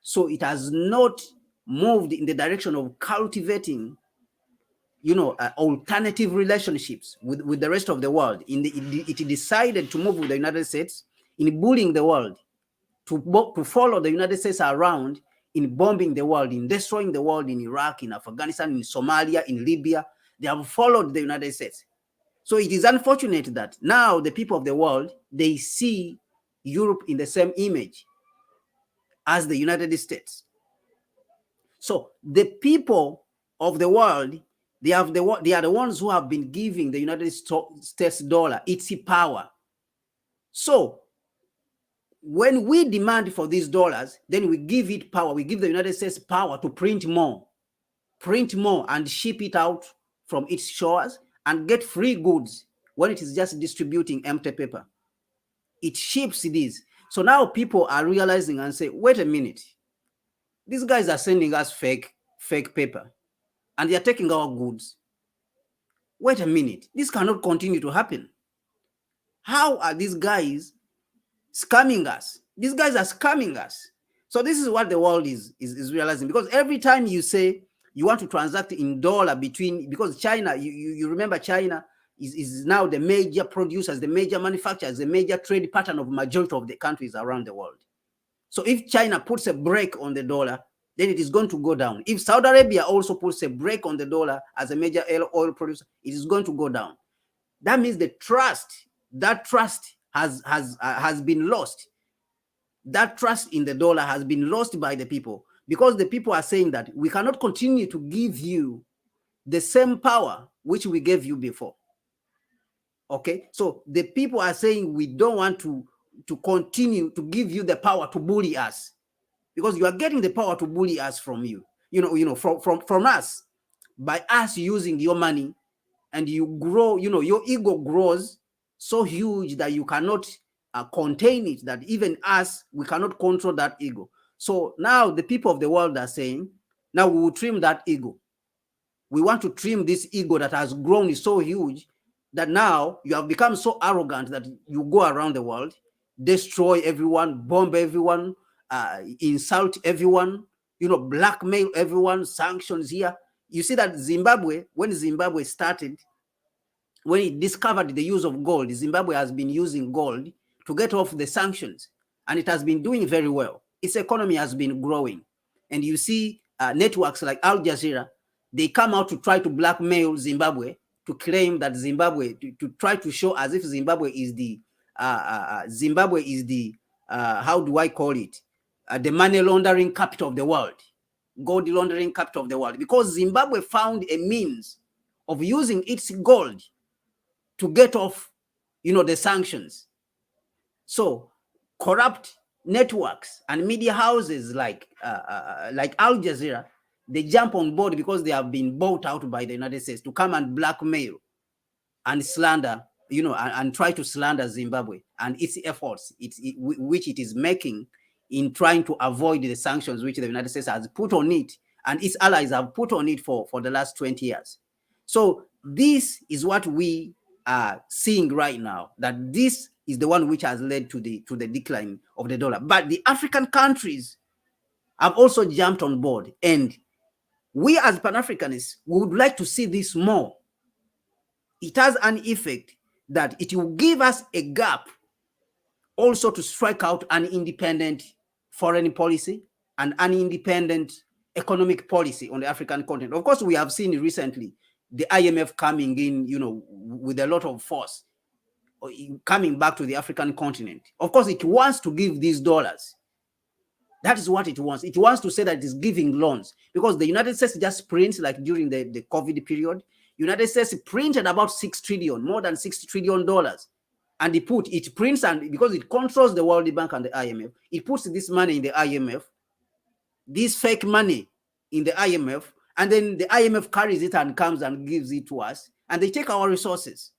So it has not moved in the direction of cultivating alternative relationships with the rest of the world. It decided to move with the United States in bullying the world, to follow the United States around in bombing the world, in destroying the world, in Iraq, in Afghanistan, in Somalia, in Libya. They have followed the United States. So it is unfortunate that now the people of the world, they see Europe in the same image as the United States. So the people of the world, they are the ones who have been giving the United States dollar its power. So when we demand for these dollars, then we give it power. We give the United States power to print more, and ship it out from its shores and get free goods when it is just distributing empty paper. It ships these. So now people are realizing and say, wait a minute, these guys are sending us fake paper and they are taking our goods. Wait a minute, this cannot continue to happen. How are these guys scamming us? These guys are scamming us. So this is what the world is realizing, because every time you say you want to transact in dollar because China, you remember China is now the major producers, the major manufacturers, the major trade pattern of majority of the countries around the world. So if China puts a brake on the dollar, then it is going to go down. If Saudi Arabia also puts a brake on the dollar as a major oil producer, it is going to go down. That means that trust has been lost. That trust in the dollar has been lost by the people, because the people are saying that we cannot continue to give you the same power which we gave you before. Okay, so the people are saying we don't want to continue to give you the power to bully us, because you are getting the power to bully us from you, from us, by us using your money, and you grow, your ego grows so huge that you cannot contain it, that even us, we cannot control that ego. So now the people of the world are saying, now we will trim that ego. We want to trim this ego that has grown so huge that now you have become so arrogant that you go around the world, destroy everyone, bomb everyone, insult everyone, blackmail everyone, sanctions here. You see that Zimbabwe, when Zimbabwe started, when it discovered the use of gold, Zimbabwe has been using gold to get off the sanctions, and it has been doing very well. Its economy has been growing. And you see networks like Al Jazeera, they come out to try to blackmail Zimbabwe, to claim that Zimbabwe, to try to show as if Zimbabwe is the, how do I call it? The money laundering capital of the world, gold laundering capital of the world, because Zimbabwe found a means of using its gold to get off, the sanctions. So corrupt networks and media houses like Al Jazeera, they jump on board because they have been bought out by the United States to come and blackmail and slander, and try to slander Zimbabwe and its efforts, which it is making in trying to avoid the sanctions which the United States has put on it and its allies have put on it for the last 20 years. So this is what we are seeing right now, that this is the one which has led to the decline of the dollar. But the African countries have also jumped on board, and we as Pan-Africanists would like to see this more. It has an effect that it will give us a gap also to strike out an independent foreign policy and an independent economic policy on the African continent. Of course, we have seen recently the IMF coming in, with a lot of force, coming back to the African continent. Of course, it wants to give these dollars. That is what it wants. It wants to say that it is giving loans, because the United States just prints, like during the COVID period, United States printed about more than $60 trillion. And it prints, and because it controls the World Bank and the IMF, it puts this money in the IMF, this fake money in the IMF, and then the IMF carries it and comes and gives it to us, and they take our resources.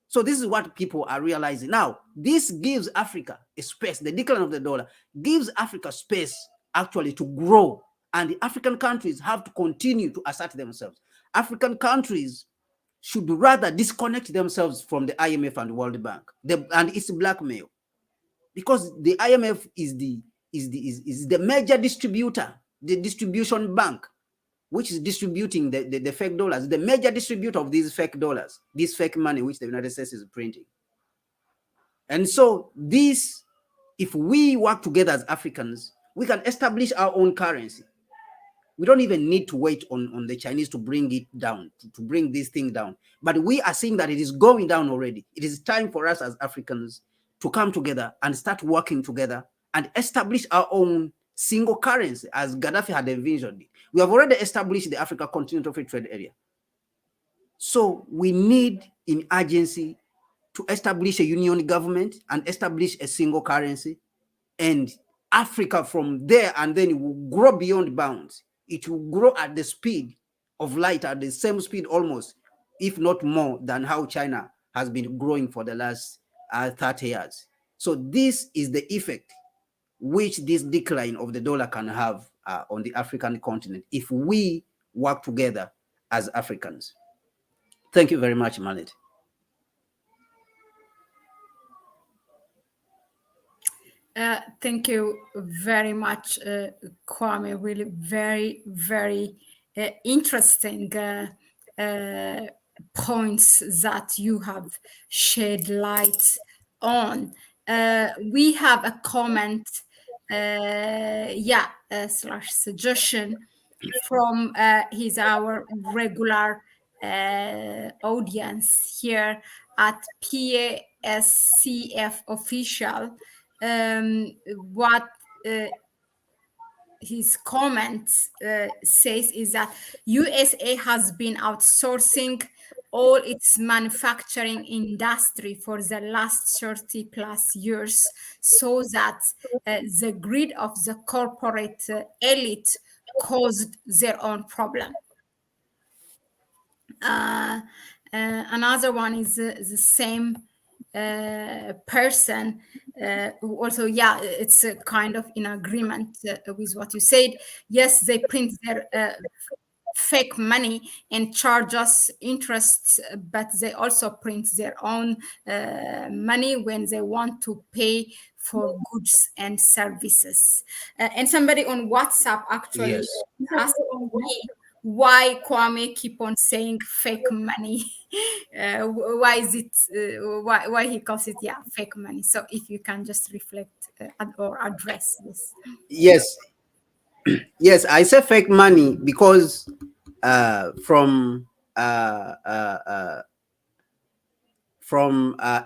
So this is what people are realizing. Now, this gives Africa a space. The decline of the dollar gives Africa space actually to grow, and the African countries have to continue to assert themselves. African countries should rather disconnect themselves from the IMF and the World Bank and its blackmail, because the IMF is the major distributor, the distribution bank, which is distributing the fake dollars, the major distributor of these fake dollars, this fake money which the United States is printing. And so this, if we work together as Africans, we can establish our own currency. We don't even need to wait on the Chinese to bring it down, to bring this thing down. But we are seeing that it is going down already. It is time for us as Africans to come together and start working together and establish our own single currency, as Gaddafi had envisioned it. We have already established the Africa Continental Free Trade Area. So we need in urgency to establish a union government and establish a single currency, and Africa from there, and then it will grow beyond bounds. It will grow at the speed of light, at the same speed almost, if not more, than how China has been growing for the last 30 years. So this is the effect which this decline of the dollar can have on the African continent if we work together as Africans. Thank you very much, Mahlet. Thank you very much, Kwame. Really very, very interesting points that you have shed light on. We have a comment, slash suggestion from our regular audience here at PASCF official. What his comment says is that USA has been outsourcing all its manufacturing industry for the last 30 plus years, so that the greed of the corporate elite caused their own problem. Another one is the same person who also, it's kind of in agreement with what you said. Yes, they print their fake money and charge us interests, but they also print their own money when they want to pay for goods and services. And somebody on WhatsApp actually asked me why Kwame keep on saying fake money. Why is it? Why he calls it fake money? So if you can just reflect or address this. Yes, yes, I say fake money because from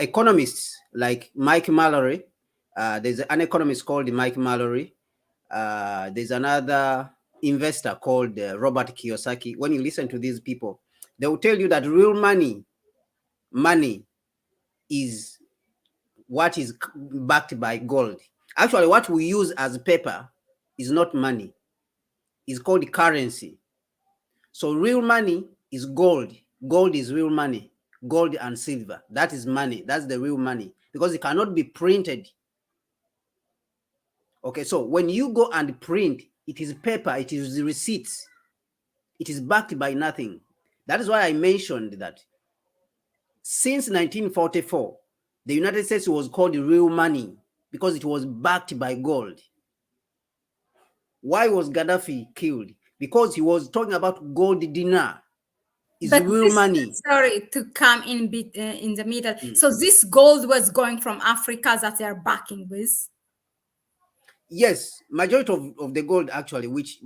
economists like Mike Mallory, there's an economist called Mike Mallory. There's another investor called Robert Kiyosaki. When you listen to these people, they will tell you that real money is what is backed by gold. Actually, what we use as paper is not money. It's called currency. So real money is gold. Gold is real money. Gold and silver. That is money. That's the real money because it cannot be printed. Okay, so when you go and print, it is paper, it is the receipts. It is backed by nothing. That is why I mentioned that since 1944, the United States was called real money because it was backed by gold. Why was Gaddafi killed? Because he was talking about gold dinar. Is But real this, money. sorry to come in bit in the middle. Mm. So this gold was going from Africa that they are backing with. Yes, majority of the gold actually, which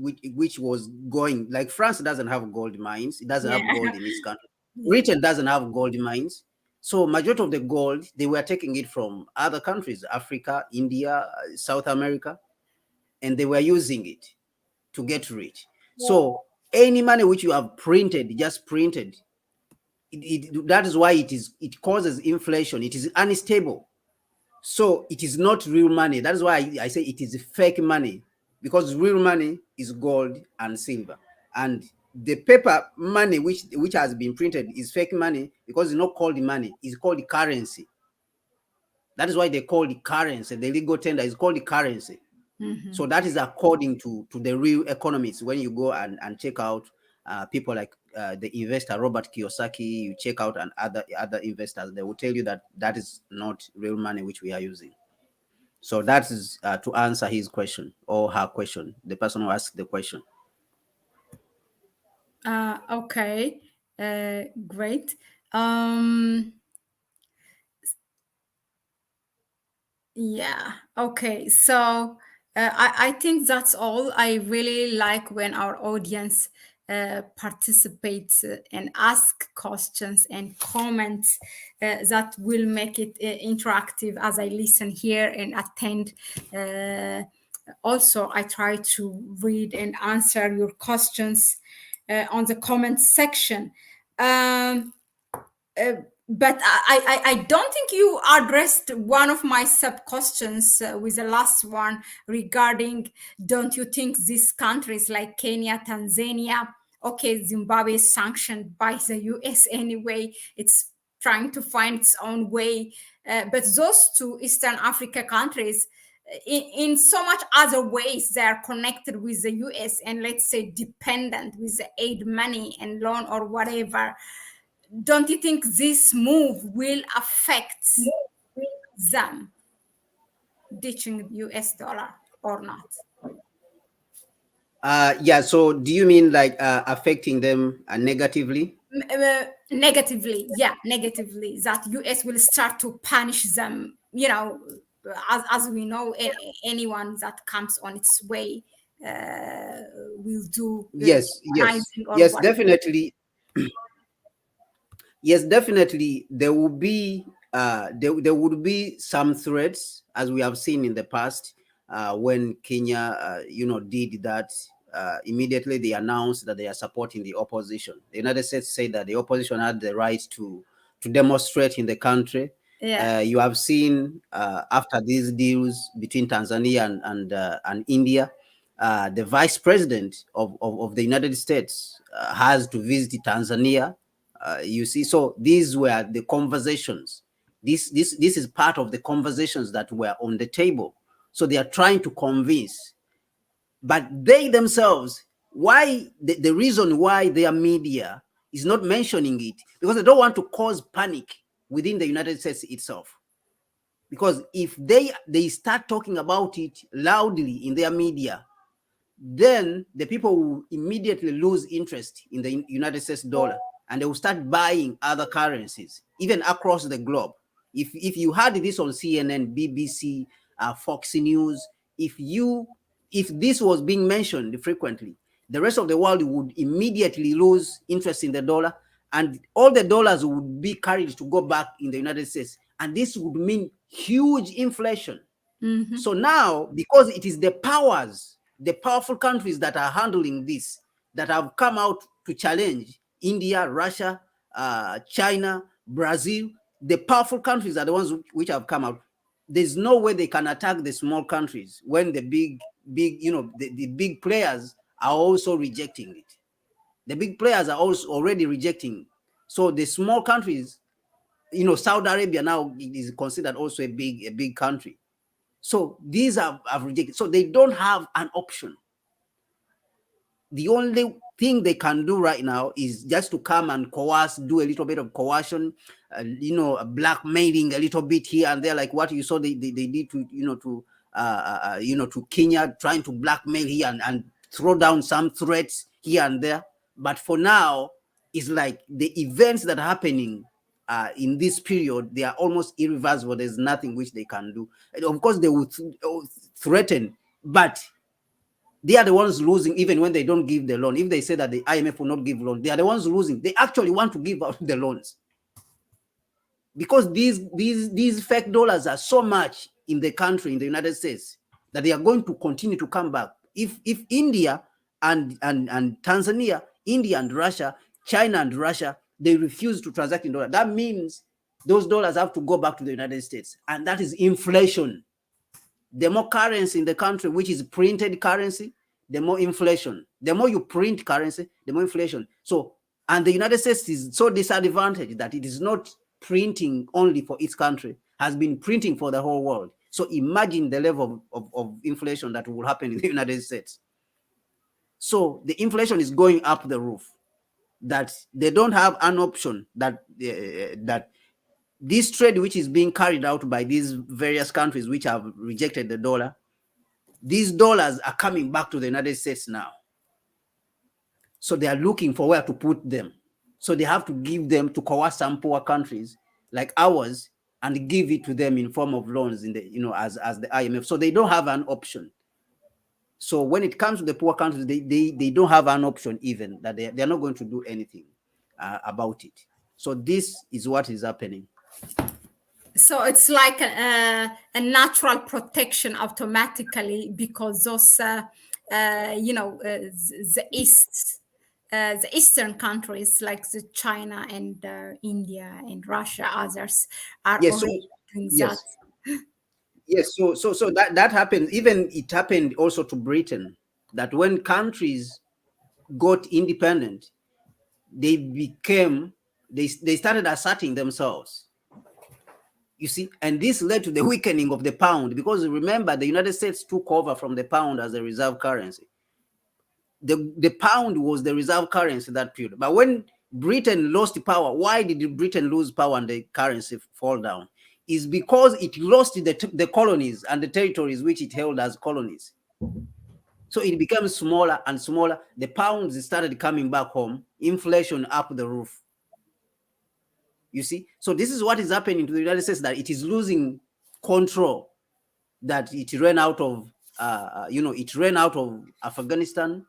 was going, like France doesn't have gold mines. It doesn't have Yeah. gold in its country. Yeah. Britain doesn't have gold mines. So majority of the gold they were taking it from other countries, Africa, India, South America, and they were using it to get rich. So any money which you have printed, just printed, that is why it causes inflation. It is unstable. So it is not real money. That is why I say it is fake money, because real money is gold and silver. And the paper money which has been printed is fake money because it's not called money, it's called currency. That is why they call it currency. The legal tender is called the currency. Mm-hmm. So that is according to the real economists. When you go and check out people like the investor Robert Kiyosaki, you check out and other investors, they will tell you that that is not real money which we are using. So that is to answer his question or her question, the person who asked the question. Okay. Great. Um, yeah. Okay. So I think that's all. I really like when our audience participates and ask questions and comments that will make it interactive as I listen here and attend. Also, I try to read and answer your questions on the comment section. Um, uh, but I don't think you addressed one of my sub questions with the last one regarding, don't you think these countries like Kenya, Tanzania, okay, Zimbabwe is sanctioned by the US anyway, it's trying to find its own way, but those two Eastern Africa countries, in so much other ways, they are connected with the US and let's say dependent with the aid money and loan or whatever. Don't you think this move will affect them ditching US dollar or not? Yeah. So do you mean like affecting them negatively? Negatively, yeah, negatively, that US will start to punish them, as we know, anyone that comes on its way will do Yes. Yes. organizing or Yes. what. Definitely. Yes, definitely there will be there would be some threats as we have seen in the past when Kenya did that. Immediately they announced that they are supporting the opposition. The United States said that the opposition had the right to demonstrate in the country. Yeah. You have seen after these deals between Tanzania and India, the vice president of the United States has to visit Tanzania. You see, so these were the conversations. This is part of the conversations that were on the table. So they are trying to convince, but they themselves, why the reason why their media is not mentioning it, because they don't want to cause panic within the United States itself. Because if they start talking about it loudly in their media, then the people will immediately lose interest in the United States dollar and they will start buying other currencies, even across the globe. If you had this on CNN, BBC, Fox News, if this was being mentioned frequently, the rest of the world would immediately lose interest in the dollar, and all the dollars would be carried to go back in the United States, and this would mean huge inflation. Mm-hmm. So now, because it is the powers, the powerful countries that are handling this, that have come out to challenge India, Russia, China, Brazil, the powerful countries are the ones which have come out. there's no way they can attack the small countries when the big, the big players are also rejecting it. The big players are also already rejecting. So the small countries, Saudi Arabia now is considered also a big country. So these have rejected. So they don't have an option. The only thing they can do right now is just to come and coerce, do a little bit of coercion, blackmailing a little bit here and there, like what you saw they did to Kenya, trying to blackmail here and throw down some threats here and there. But for now, it's like the events that are happening in this period, they are almost irreversible. There's nothing which they can do. And of course, they will threaten, but they are the ones losing even when they don't give the loan. If they say that the IMF will not give loan, they are the ones losing. They actually want to give out the loans because these fake dollars are so much in the country, in the United States, that they are going to continue to come back. If India and Tanzania, India and Russia, China and Russia, they refuse to transact in dollars, that means those dollars have to go back to the United States, and that is inflation. The more currency in the country, which is printed currency, the more inflation. The more you print currency, the more inflation. So, and the United States is so disadvantaged that it is not printing only for its country, has been printing for the whole world. So imagine the level of inflation that will happen in the United States. So the inflation is going up the roof, that they don't have an option, that this trade which is being carried out by these various countries which have rejected the dollar, these dollars are coming back to the United States now. So they are looking for where to put them. So they have to give them to coerce some poor countries like ours and give it to them in form of loans in the, as the IMF. So they don't have an option. So when it comes to the poor countries, they don't have an option even, that they're not going to do anything about it. So this is what is happening. So it's like a natural protection automatically, because those, the Eastern countries like the China and India and Russia, others are Yes. already doing that. Yes. Yes. So that happens. Even it happened also to Britain, that when countries got independent, they started asserting themselves. You see, and this led to the weakening of the pound, because remember, the United States took over from the pound as a reserve currency. The pound was the reserve currency that period. But when Britain lost power, why did Britain lose power and the currency fall down? Is because it lost the colonies and the territories which it held as colonies. So it became smaller and smaller. The pounds started coming back home. Inflation up the roof. You see, so this is what is happening to the United States, that it is losing control, that it ran out of, it ran out of Afghanistan.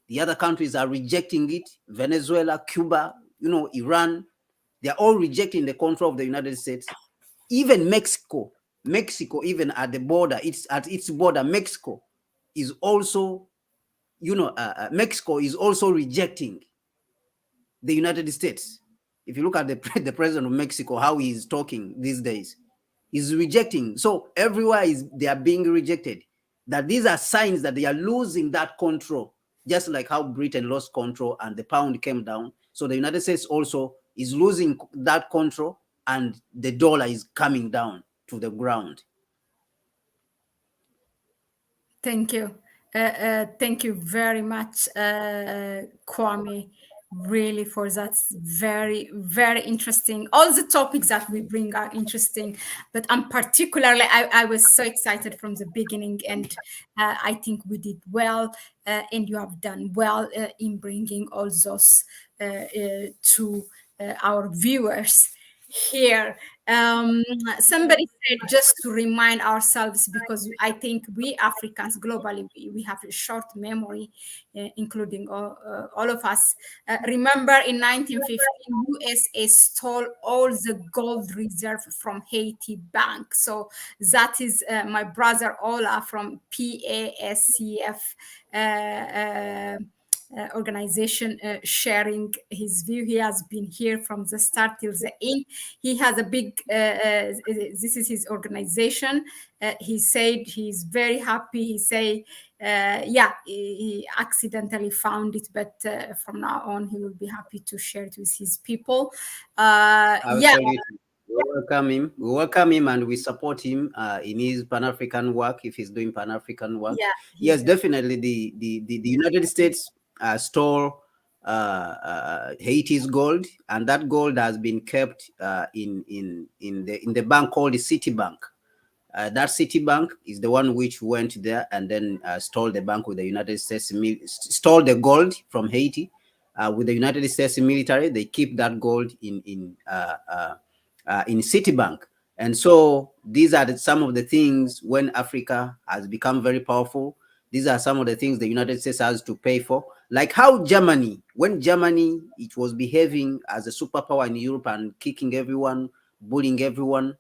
The other countries are rejecting it. Venezuela, Cuba, Iran, they're all rejecting the control of the United States. Even Mexico, even at the border, at its border, Mexico is also, Mexico is also rejecting the United States. If you look at the president of Mexico, how he is talking these days, he's rejecting. So everywhere they are being rejected. That these are signs that they are losing that control, just like how Britain lost control and the pound came down. So the United States also is losing that control, and the dollar is coming down to the ground. Thank you. Thank you very much, Kwame, really, for that. Very, very interesting. All the topics that we bring are interesting, but I'm particularly, I was so excited from the beginning, and I think we did well, and you have done well in bringing all those to our viewers here. Somebody said, just to remind ourselves, because I think we Africans globally, we have a short memory, including all of us. Remember, in 1915, USA stole all the gold reserve from Haiti Bank. So that is my brother Ola from PASCF organization sharing his view. He has been here from the start till the end. He has a big, this is his organization. He said he's very happy. He say, yeah, he accidentally found it, but from now on, he will be happy to share it with his people. Yeah, Absolutely. We welcome him. We welcome him and we support him in his Pan African work if he's doing Pan African work. yeah, Yes, he's definitely. The United States stole Haiti's gold, and that gold has been kept in the bank called the Citibank. That Citibank is the one which went there and then stole the bank with the United States, stole the gold from Haiti with the United States military. They keep that gold in Citibank. And so these are some of the things when Africa has become very powerful. These are some of the things the United States has to pay for. Like how Germany, when Germany, it was behaving as a superpower in Europe and kicking everyone, bullying everyone.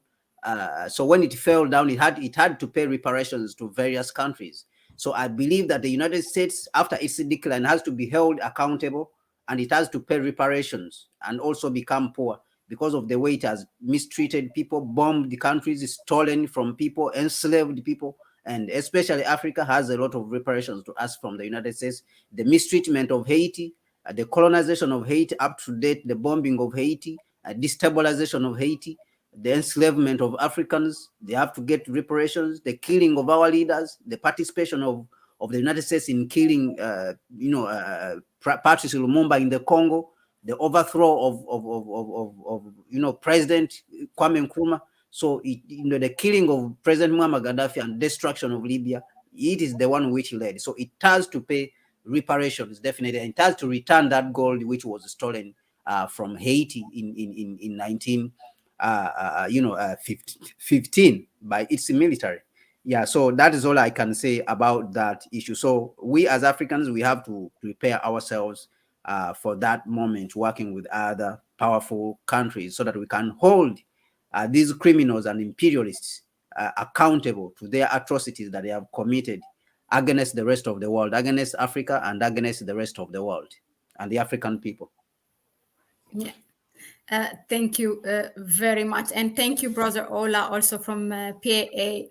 So when it fell down, it had to pay reparations to various countries. So I believe that the United States, after its decline, has to be held accountable and it has to pay reparations and also become poor because of the way it has mistreated people, bombed the countries, stolen from people, enslaved people. And especially Africa has a lot of reparations to ask from the United States. The mistreatment of Haiti, the colonization of Haiti up to date, the bombing of Haiti, destabilization of Haiti, the enslavement of Africans. They have to get reparations, the killing of our leaders, the participation of the United States in killing, Patrice Lumumba in the Congo, the overthrow of President Kwame Nkrumah. So, the killing of President Muammar Gaddafi and destruction of Libya, it is the one which led. So it has to pay reparations, definitely, and it has to return that gold which was stolen from Haiti in 15 by its military. Yeah, so that is all I can say about that issue. So we as Africans, we have to prepare ourselves for that moment, working with other powerful countries so that we can hold these criminals and imperialists accountable to their atrocities that they have committed against the rest of the world, against Africa and against the rest of the world and the African people. yeah. Thank you very much, and thank you, Brother Ola, also from PASCF.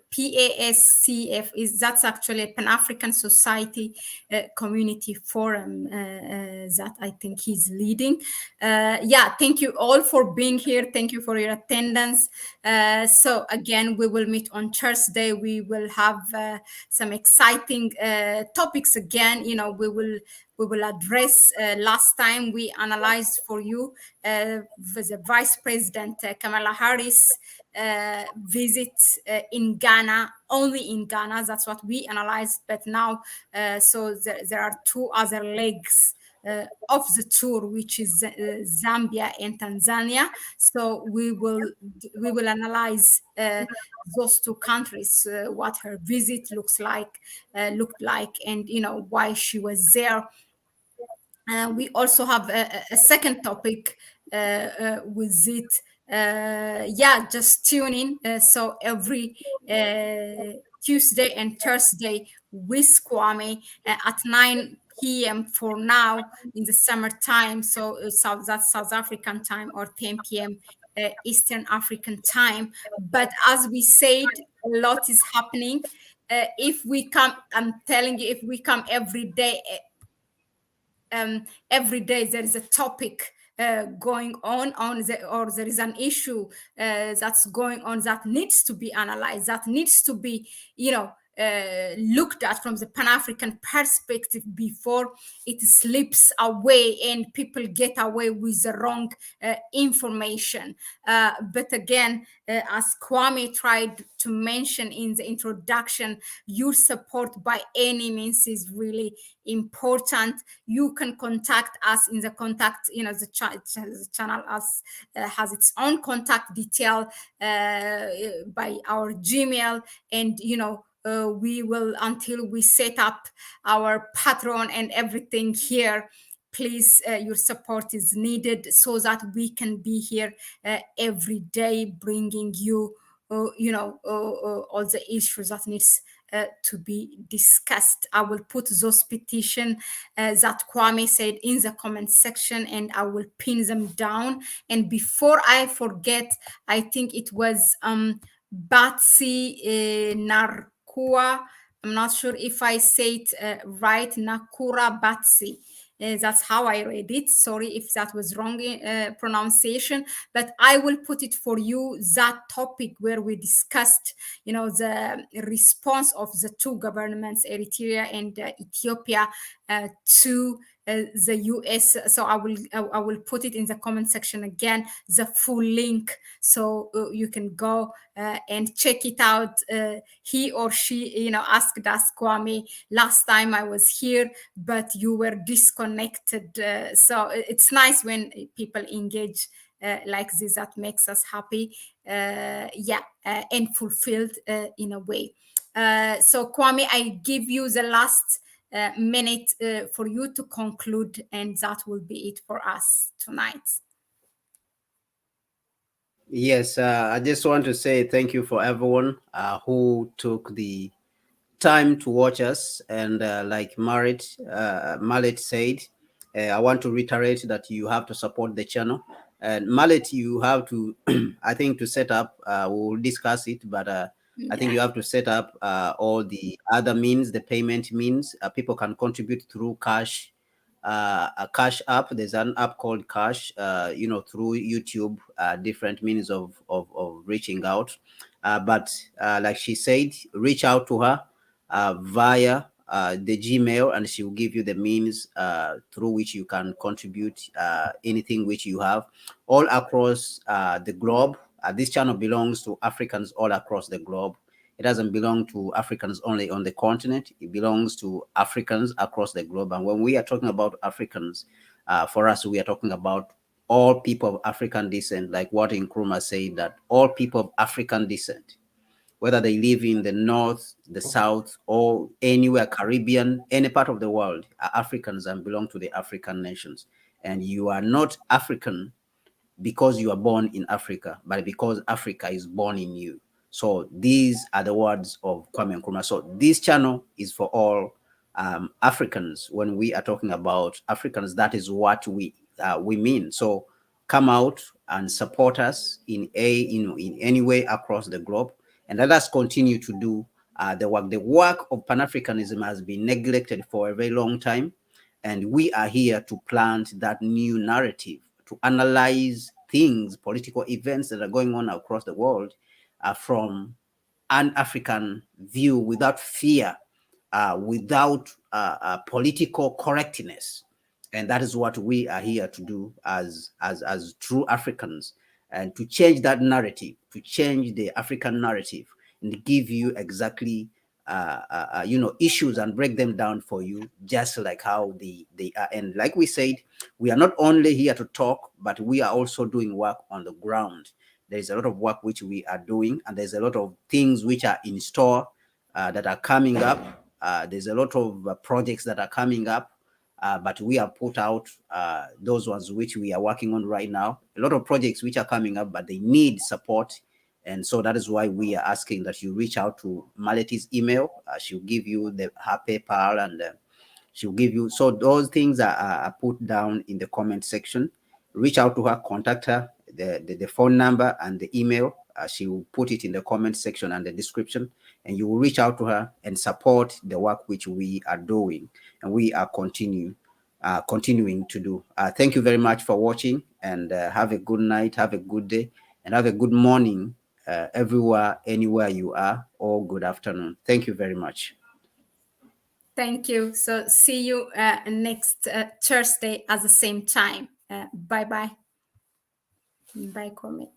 That's actually a Pan African Society Community Forum that I think he's leading. Yeah, thank you all for being here. Thank you for your attendance. So again, we will meet on Thursday. We will have some exciting topics again. We will address. Last time we analyzed for you the Vice President Kamala Harris visit in Ghana, only in Ghana. That's what we analyzed. But now, so there are two other legs of the tour, which is Zambia and Tanzania. So we will analyze those two countries, what her visit looked like, and why she was there. We also have a second topic with it. Yeah, just tune in. So every Tuesday and Thursday with Kwame at 9 p.m. for now in the summertime. So that's South African time, or 10 p.m. Eastern African time. But as we said, a lot is happening. If we come, I'm telling you, if we come every day there is a topic going or there is an issue that's going on that needs to be analyzed, that needs to be looked at from the Pan-African perspective before it slips away and people get away with the wrong information. But again, as Kwame tried to mention in the introduction, your support by any means is really important. You can contact us in the contact, the channel has its own contact detail by our Gmail, and we will, until we set up our Patreon and everything here, please, your support is needed so that we can be here every day bringing you all the issues that needs to be discussed. I will put those petition that Kwame said in the comment section, and I will pin them down. And before I forget, I think it was Batsy Narkua. I'm not sure if I say it right, Nakura Batsy. That's how I read it. Sorry if that was wrong pronunciation, but I will put it for you, that topic where we discussed, the response of the two governments, Eritrea and Ethiopia, to the US. So I will put it in the comment section again, the full link, so you can go and check it out. He or she, asked us, Kwame, last time I was here, but you were disconnected. So it's nice when people engage like this. That makes us happy, and fulfilled in a way. So Kwame, I give you the last minute for you to conclude, and that will be it for us tonight. Yes, I just want to say thank you for everyone who took the time to watch us. And like Mahlet said, I want to reiterate that you have to support the channel. And Mahlet, you have to, I think, to set up, we'll discuss it, but I think you have to set up all the other means, the payment means. People can contribute through cash, a cash app. There's an app called Cash, through YouTube, different means of reaching out. But like she said, reach out to her via the Gmail, and she will give you the means through which you can contribute anything which you have all across the globe. This channel belongs to Africans all across the globe. It doesn't belong to Africans only on the continent. It belongs to Africans across the globe. And when we are talking about Africans, for us, we are talking about all people of African descent, like what Nkrumah said, that all people of African descent, whether they live in the north, the south, or anywhere, Caribbean, any part of the world, are Africans and belong to the African nations. And you are not African because you are born in Africa, but because Africa is born in you. So these are the words of Kwame Nkrumah. So this channel is for all Africans. When we are talking about Africans, that is what we mean. So come out and support us in any way across the globe, and let us continue to do the work. The work of Pan-Africanism has been neglected for a very long time, and we are here to plant that new narrative, to analyze things, political events that are going on across the world from an African view, without fear, without political correctness. And that is what we are here to do as true Africans, and to change that narrative, to change the African narrative, and give you exactly issues and break them down for you, just like how they are. And like we said, we are not only here to talk, but we are also doing work on the ground. There's a lot of work which we are doing, and there's a lot of things which are in store that are coming up. There's a lot of projects that are coming up, but we have put out those ones which we are working on right now. A lot of projects which are coming up, but they need support. And so that is why we are asking that you reach out to Mahlet's email. She'll give you her PayPal, and she'll give you. So those things are put down in the comment section. Reach out to her, contact her, the phone number and the email. She will put it in the comment section and the description, and you will reach out to her and support the work which we are doing, and we are continuing to do. Thank you very much for watching, and have a good night, have a good day, and have a good morning everywhere, anywhere you are, or good afternoon. Thank you very much. Thank you. So see you next Thursday at the same time. Bye-bye. Bye, Kwame.